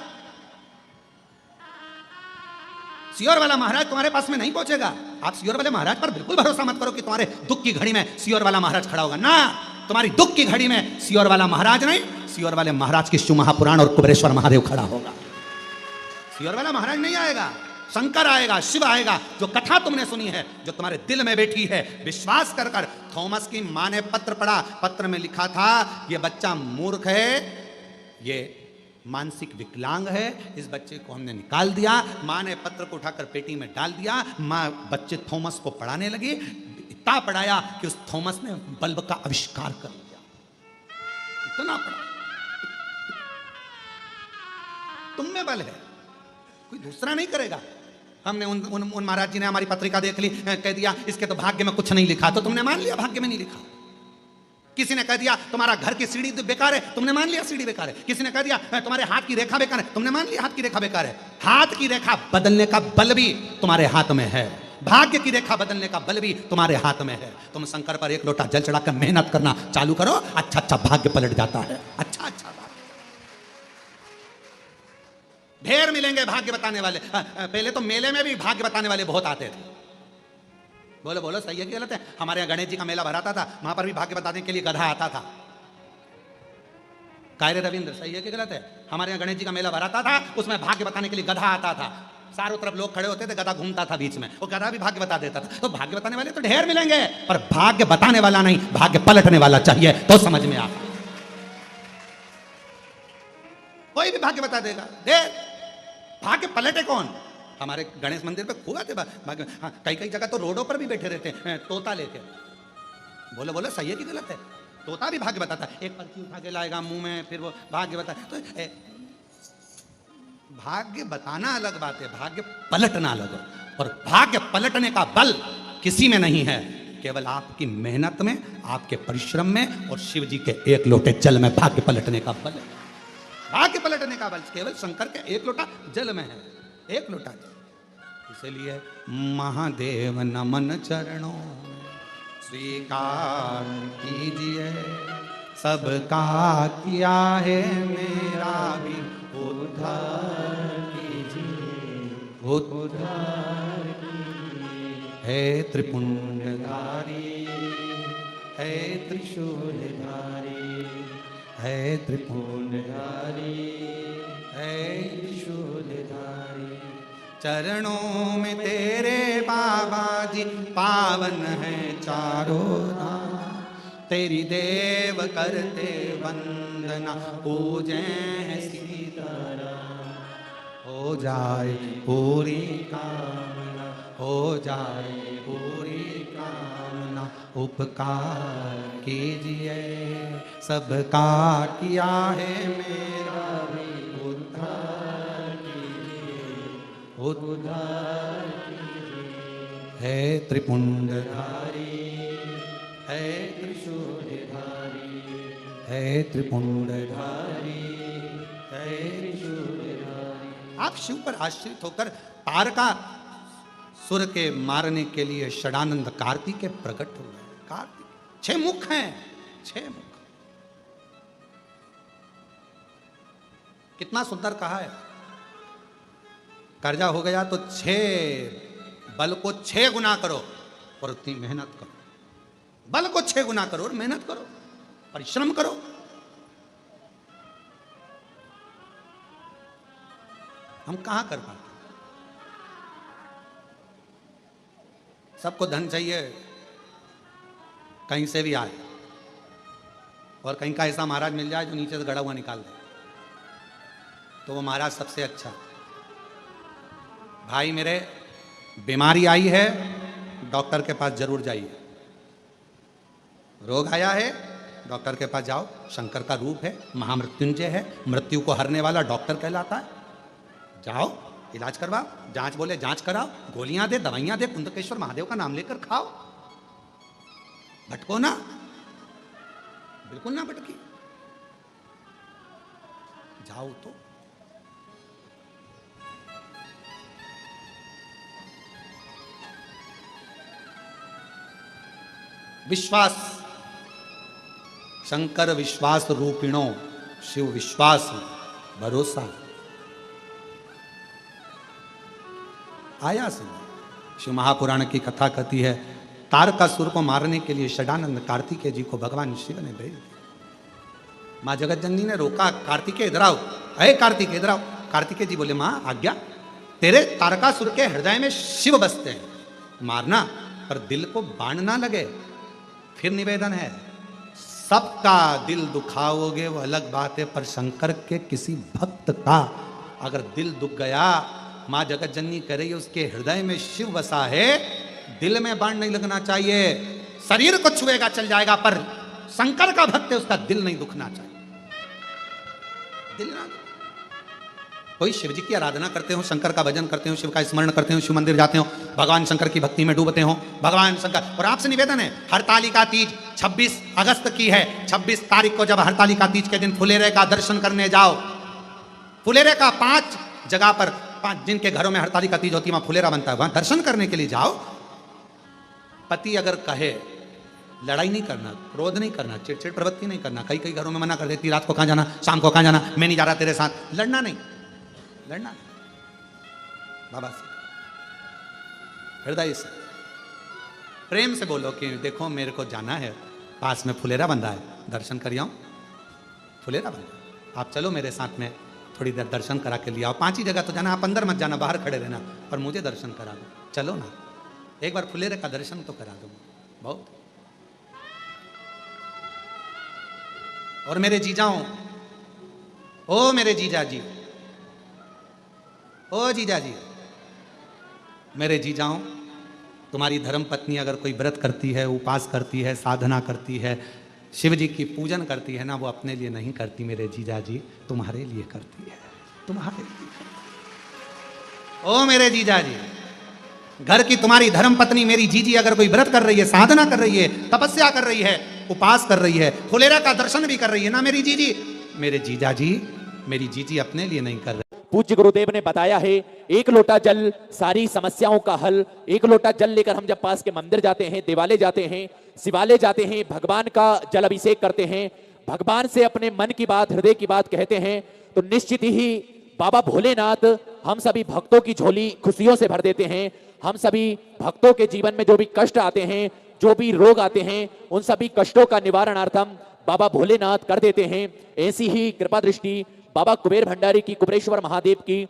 सियोर वाला महाराज तुम्हारे पास में नहीं पहुंचेगा। आप सियोर वाले महाराज पर बिल्कुल भरोसा मत करो कि तुम्हारे दुख की घड़ी में सियोर वाला महाराज खड़ा होगा। ना, तुम्हारी दुख की घड़ी में सियोर वाला महाराज नहीं, सियोर वाले महाराज की शिव महापुराण और कुबेरेश्वर महादेव खड़ा होगा। सियोर वाला महाराज नहीं आएगा, शंकर आएगा, शिव आएगा। जो कथा तुमने सुनी है, जो तुम्हारे दिल में बैठी है, विश्वास कर कर। थॉमस की मां ने पत्र पढ़ा, पत्र में लिखा था ये बच्चा मूर्ख है, ये मानसिक विकलांग है, इस बच्चे को हमने निकाल दिया। मां ने पत्र को उठाकर पेटी में डाल दिया। मां बच्चे थॉमस को पढ़ाने लगी, इतना पढ़ाया कि उस थॉमस ने बल्ब का आविष्कार कर दिया। इतना पढ़ा। तुम में बल है, कोई दूसरा नहीं करेगा। हमने उन महाराज जी ने हमारी पत्रिका देख ली, कह दिया इसके तो भाग्य में कुछ नहीं लिखा, तो तुमने मान लिया भाग्य में नहीं लिखा। किसी ने कह दिया तुम्हारा घर की सीढ़ी बेकार है, तुमने मान लिया सीढ़ी बेकार है। किसी ने कह दिया तुम्हारे हाथ की रेखा बेकार है, तुमने मान लिया हाथ की रेखा बेकार है। हाथ की रेखा बदलने का बल भी तुम्हारे हाथ में है, भाग्य की रेखा बदलने का बल भी तुम्हारे हाथ में है। तुम शंकर पर एक लोटा जल चढ़ाकर मेहनत करना चालू करो, अच्छा अच्छा भाग्य पलट जाता है। अच्छा अच्छा भाग्य ढेर मिलेंगे भाग्य बताने वाले। पहले तो मेले में भी भाग्य बताने वाले बहुत आते थे। बोलो बोलो, सही है कि गलत है? हमारे यहाँ गणेश जी का मेला भराता था, वहां पर भी भाग्य बताने के लिए गधा आता था। कायरे रविंद्र, सही है कि गलत है? हमारे यहाँ गणेश जी का मेला भराता था, उसमें भाग्य बताने के लिए गधा आता था। चारों तरफ लोग खड़े होते थे, गधा घूमता था बीच में, वो गधा भी भाग्य बता देता था। तो भाग्य बताने वाले तो ढेर मिलेंगे, पर भाग्य बताने वाला नहीं, भाग्य पलटने वाला चाहिए तो समझ में आता। कोई भी भाग्य बता देगा, ढेर। भाग्य पलटे कौन? हमारे गणेश मंदिर पे खूब आते भाग्य। हाँ, कई जगह तो रोडों पर भी बैठे रहते हैं तोता लेके। बोलो बोलो, सही है कि गलत है? तोता भी भाग्य बताता है, एक पर्ची उठा के लाएगा मुंह में, फिर वो भाग्य बताए। तो भाग्य बताना अलग बात है, भाग्य पलटना अलग है। और भाग्य पलटने का बल किसी में नहीं है, केवल आपकी मेहनत में, आपके परिश्रम में और शिव जी के एक लोटे जल में भाग्य पलटने का बल है। भाग्य पलटने का बल केवल शंकर के एक लोटा जल में है, एक लोटा जल। इसलिए महादेव नमन चरणों में स्वीकार कीजिए, सबका किया है मेरा भी उद्धार कीजिए, उद्धार कीजिए। है त्रिपुंडधारी, है त्रिशूलधारी, है त्रिपुंडधारी, है त्रिशूलधारी। चरणों में तेरे बाबा जी पावन है चारों धाम, तेरी देव करते वंदना पूजे सीताराम। हो जाए पूरी कामना, हो जाए पूरी कामना, उपकार कीजिए, सबका किया है मेरा भी उद्धार कीजिए, उद्धार कीजिए। है त्रिपुंडधारी, है त्रिशूलधारी, है त्रिपुंडधारी, है त्रिशूलधारी। आप शिव पर आश्रित होकर तारका सुर के मारने के लिए षडानंद कार्तिकेय प्रकट हो गए। कार्तिक 6 मुख हैं, 6 मुख। कितना सुंदर कहा है, कर्जा हो गया तो 6 बल को 6 गुना करो और उतनी मेहनत करो। बल को 6 गुना करो और मेहनत करो, परिश्रम करो। हम कहां कर पाते? सबको धन चाहिए, कहीं से भी आए, और कहीं का ऐसा महाराज मिल जाए जो नीचे से गड़ा हुआ निकाल दे, तो वो महाराज सबसे अच्छा। भाई मेरे, बीमारी आई है, डॉक्टर के पास जरूर जाइए। रोग आया है, डॉक्टर के पास जाओ। शंकर का रूप है, महामृत्युंजय है, मृत्यु को हरने वाला डॉक्टर कहलाता है। जाओ, इलाज करवाओ, जांच बोले जांच कराओ, गोलियां दे, दवाइयां दे, कुंदकेश्वर महादेव का नाम लेकर खाओ। भटको ना, बिल्कुल ना भटकी, जाओ तो। विश्वास, शंकर विश्वास रूपिणो, शिव विश्वास भरोसा। आया से शिव महापुराण की कथा कहती है, तारकासुर को मारने के लिए षडानंद कार्तिकेय जी को भगवान शिव ने भेज दिया। मां जगत जननी ने रोका, कार्तिकेय इधर आओ, अरे कार्तिकेय इधर आओ। कार्तिकेय जी बोले, मां आज्ञा, तेरे तारकासुर के हृदय में शिव बसते हैं, मारना पर दिल को बाण ना लगे। फिर निवेदन है, सबका दिल दुखाओगे वो अलग बात है, पर शंकर के किसी भक्त का अगर दिल दुख गया, मां जगत जननी कह रही है उसके हृदय में शिव बसा है, दिल में बाण नहीं लगना चाहिए। शरीर को छुएगा चल जाएगा, पर शंकर का भक्त है, उसका दिल नहीं दुखना चाहिए। दिल ना, कोई शिव जी की आराधना करते हो, शंकर का भजन करते हो, शिव का स्मरण करते हो, शिव मंदिर जाते हो, भगवान शंकर की भक्ति में डूबते हो, भगवान शंकर। और आपसे निवेदन है, हरतालिका तीज 26 अगस्त की है, 26 तारीख को जब हरतालिका तीज के दिन फुलेरे का दर्शन करने जाओ। फुलेरे का 5 जगह पर, 5 जिनके घरों में हरतालिका तीज होती है वहां फुलेरा बनता है, वहां दर्शन करने के लिए जाओ। पति अगर कहे, लड़ाई नहीं करना, क्रोध नहीं करना, चिड़चिड़ प्रवृत्ति नहीं करना। कई घरों में मना कर देती, रात को कहां जाना, शाम को कहां जाना, मैं नहीं जा रहा तेरे साथ। लड़ना नहीं, लड़ना नहीं। बाबा से हृदय से प्रेम से बोलो कि देखो मेरे को जाना है, पास में फुलेरा बंधा है, दर्शन कर आऊं। फुलेरा बंधा, आप चलो मेरे साथ में, थोड़ी देर दर्शन करा के लिया। 5 ही जगह तो जाना, आप अंदर मत जाना, बाहर खड़े रहना, पर मुझे दर्शन करा दो। चलो ना, एक बार फुलेरे का दर्शन तो करा दो। बहुत। और मेरे जीजाओं, ओ मेरे जीजा जी, ओ जीजा जी, मेरे जीजाओं, तुम्हारी धर्म पत्नी अगर कोई व्रत करती है, उपास करती है, साधना करती है, शिव जी की पूजन करती है ना, वो अपने लिए नहीं करती मेरे जीजा जी, तुम्हारे लिए करती है, तुम्हारे लिए। ओ मेरे जीजा जी, घर की तुम्हारी धर्म पत्नी मेरी जीजी अगर कोई व्रत कर रही है, साधना कर रही है, तपस्या कर रही है, उपास कर रही है, फुलेरा का दर्शन भी कर रही है ना मेरी जीजी, मेरे जीजा जी, मेरी जीजी अपने लिए नहीं कर रही, पूज्य गुरुदेव ने बताया है। एक लोटा जल सारी समस्याओं का हल। एक लोटा जल लेकर हम जब पास के मंदिर जाते हैं, देवालय जाते हैं, शिवालय जाते हैं, भगवान का जल अभिषेक करते हैं, भगवान से अपने मन की बात, हृदय की बात कहते हैं, तो निश्चित ही बाबा भोलेनाथ हम सभी भक्तों की झोली खुशियों से भर देते हैं। हम सभी भक्तों के जीवन में जो भी कष्ट आते हैं, जो भी रोग आते हैं, उन सभी कष्टों का निवारणार्थम बाबा भोलेनाथ कर देते हैं। ऐसी ही कृपा दृष्टि बाबा कुबेर भंडारी की, कुबेरेश्वर महादेव की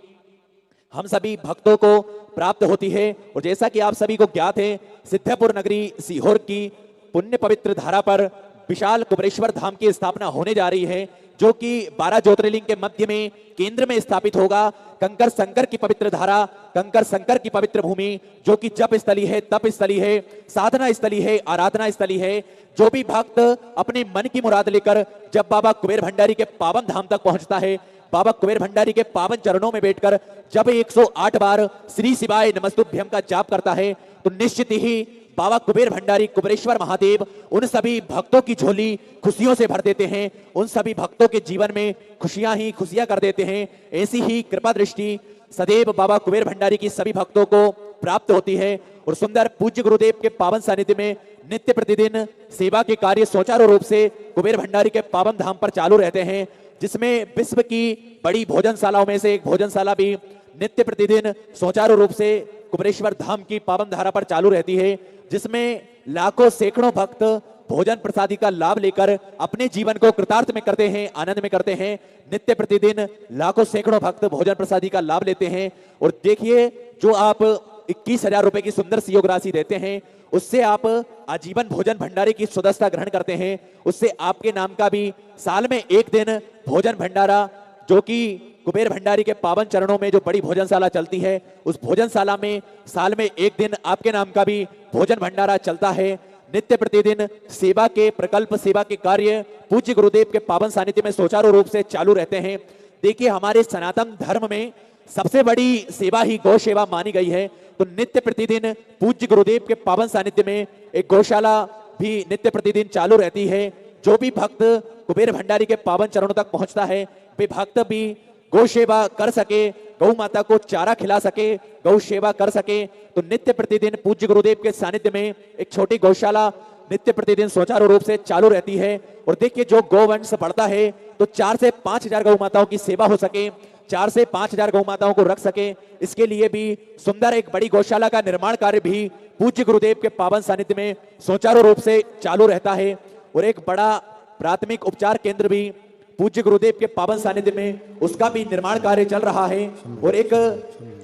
हम सभी भक्तों को प्राप्त होती है। और जैसा कि आप सभी को ज्ञात है, सिद्धपुर नगरी सीहोर की पुण्य पवित्र धारा पर विशाल कुबेरेश्वर धाम की स्थापना होने जा रही है, जो कि 12 ज्योतिर्लिंग के मध्य में केंद्र में स्थापित होगा। कंकर शंकर की पवित्र धारा, कंकर शंकर की पवित्र भूमि, जो कि जप स्थली है, तप स्थली है, साधना स्थली है, आराधना स्थली है। जो भी भक्त अपने मन की मुराद लेकर जब बाबा कुबेर भंडारी के पावन धाम तक पहुंचता है, बाबा कुबेर भंडारी के पावन चरणों में बैठकर जब 108 बार श्री शिवाय नमस्तुभ्यम का जाप करता है, तो निश्चित ही बाबा कुबेर भंडारी, कुबेरेश्वर महादेव उन सभी भक्तों की झोली खुशियों से भर देते हैं। उन सभी भक्तों के जीवन में खुशियां ही खुशियां कर देते हैं। ऐसी ही कृपा दृष्टि सदैव बाबा कुबेर भंडारी की सभी भक्तों को प्राप्त होती है। और सुंदर पूज्य गुरुदेव के पावन सानिध्य में नित्य प्रतिदिन सेवा के कार्य सुचारू रूप से कुबेर भंडारी के पावन धाम पर चालू रहते हैं, जिसमें विश्व की बड़ी भोजनशालाओं में से एक भोजनशाला भी नित्य प्रतिदिन सुचारू रूप से कुबेरेश्वर धाम की पावन धारा पर चालू रहती है, जिसमें लाखों सैकड़ों भक्त भोजन प्रसादी का लाभ लेकर अपने जीवन को कृतार्थ में करते हैं, आनंद में करते हैं। नित्य प्रतिदिन लाखों सैकड़ों भक्त भोजन प्रसादी का लाभ लेते हैं। और देखिए, जो आप 21,000 रुपए की सुंदर सी योग राशि देते हैं, उससे आप आजीवन भोजन भंडारे की सदस्यता ग्रहण करते हैं। उससे आपके नाम का भी साल में एक दिन भोजन भंडारा, जो कि कुबेर भंडारी के पावन चरणों में जो बड़ी भोजनशाला चलती है, उस भोजनशाला में साल में एक दिन आपके नाम का भी भोजन भंडारा चलता है। नित्य प्रतिदिन सेवा के प्रकल्प, सेवा के कार्य पूज्य गुरुदेव के पावन सानिध्य में सुचारू रूप से चालू रहते हैं। देखिए, हमारे सनातन धर्म में सबसे बड़ी सेवा ही गौ सेवा मानी गई है। तो नित्य प्रतिदिन पूज्य गुरुदेव के पावन सानिध्य में एक गौशाला भी नित्य प्रतिदिन चालू रहती है। जो भी भक्त कुबेर भंडारी के पावन चरणों तक पहुंचता है, वे भक्त भी गौ सेवा कर सके, गौ माता को चारा खिला सके, गौ सेवा कर सके, तो नित्य प्रतिदिन पूज्य गुरुदेव के सानिध्य में एक छोटी गौशाला नित्य प्रतिदिन सुचारू रूप से चालू रहती है। और देखिए, जो गौवंश बढ़ता है तो 4 से 5,000 गौ माताओं की सेवा हो सके, 4 से 5,000 गौ माताओं को रख सके, इसके लिए भी सुंदर एक बड़ी गौशाला का निर्माण कार्य भी पूज्य गुरुदेव के पावन सानिध्य में सुचारू रूप से चालू रहता है। और एक बड़ा प्राथमिक उपचार केंद्र भी पूज्य गुरुदेव के पावन सानिध्य में, उसका भी निर्माण कार्य चल रहा है। और एक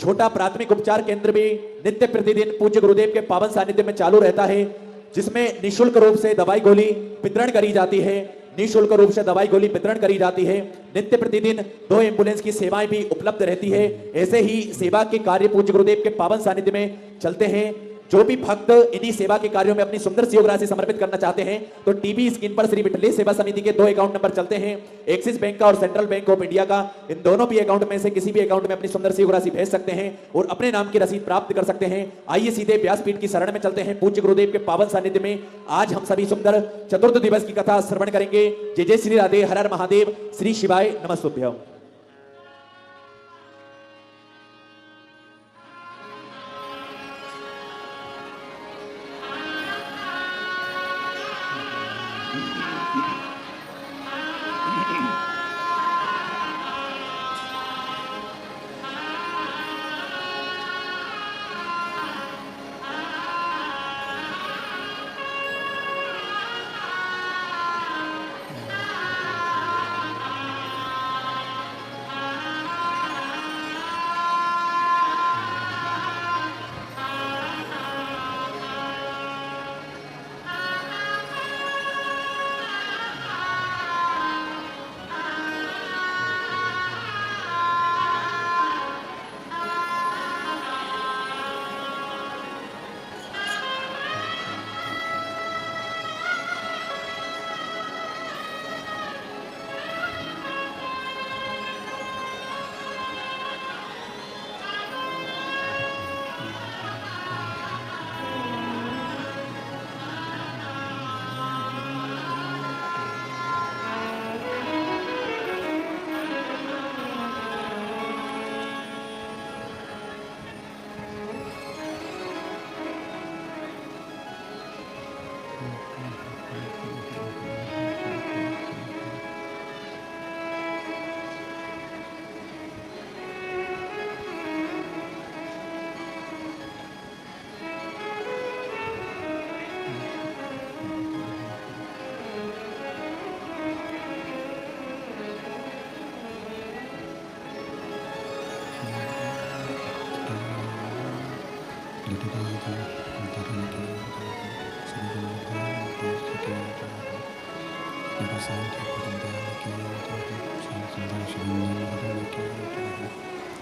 छोटा प्राथमिक उपचार केंद्र भी नित्य प्रतिदिन पूज्य गुरुदेव के पावन सानिध्य में चालू रहता है, जिसमें निःशुल्क रूप से दवाई गोली वितरण करी जाती है। निःशुल्क रूप से दवाई गोली वितरण करी जाती है। नित्य प्रतिदिन 2 एम्बुलेंस की सेवाएं भी उपलब्ध रहती है। ऐसे ही सेवा के कार्य पूज्य गुरुदेव के पावन सानिध्य में चलते हैं। जो भी भक्त इन्हीं सेवा के कार्यों में अपनी सुंदर सी योग राशि समर्पित करना चाहते हैं, तो टीवी स्क्रीन पर श्री विठलेश सेवा समिति के 2 अकाउंट नंबर चलते हैं, एक्सिस बैंक का और सेंट्रल बैंक ऑफ इंडिया का। इन दोनों भी अकाउंट में से किसी भी अकाउंट में अपनी सुंदर सी योग राशि भेज सकते हैं और अपने नाम की रसीद प्राप्त कर सकते हैं। आइए सीधे व्यासपीठ की शरण में चलते हैं। पूज्य गुरुदेव के पावन सानिध्य में आज हम सभी सुंदर चतुर्थ दिवस की कथा श्रवण करेंगे। जय जय श्री राधे, हर हर महादेव, श्री शिवाय नमस्तुभ्यं।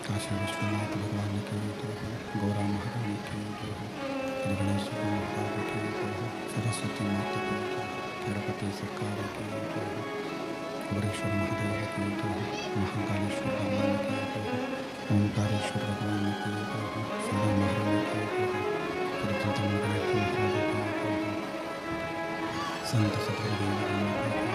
काशी विश्वनाथ भगवान की गौरा महारानी की गणेश महाराज की सरस्वती माता की गणपति सरकार की वरेश्वर महादेव की महाकालेश्वर भगवान की ओंकारेश्वर भगवान की सदा महारानी की गणेश महाराज की संत सतगुरु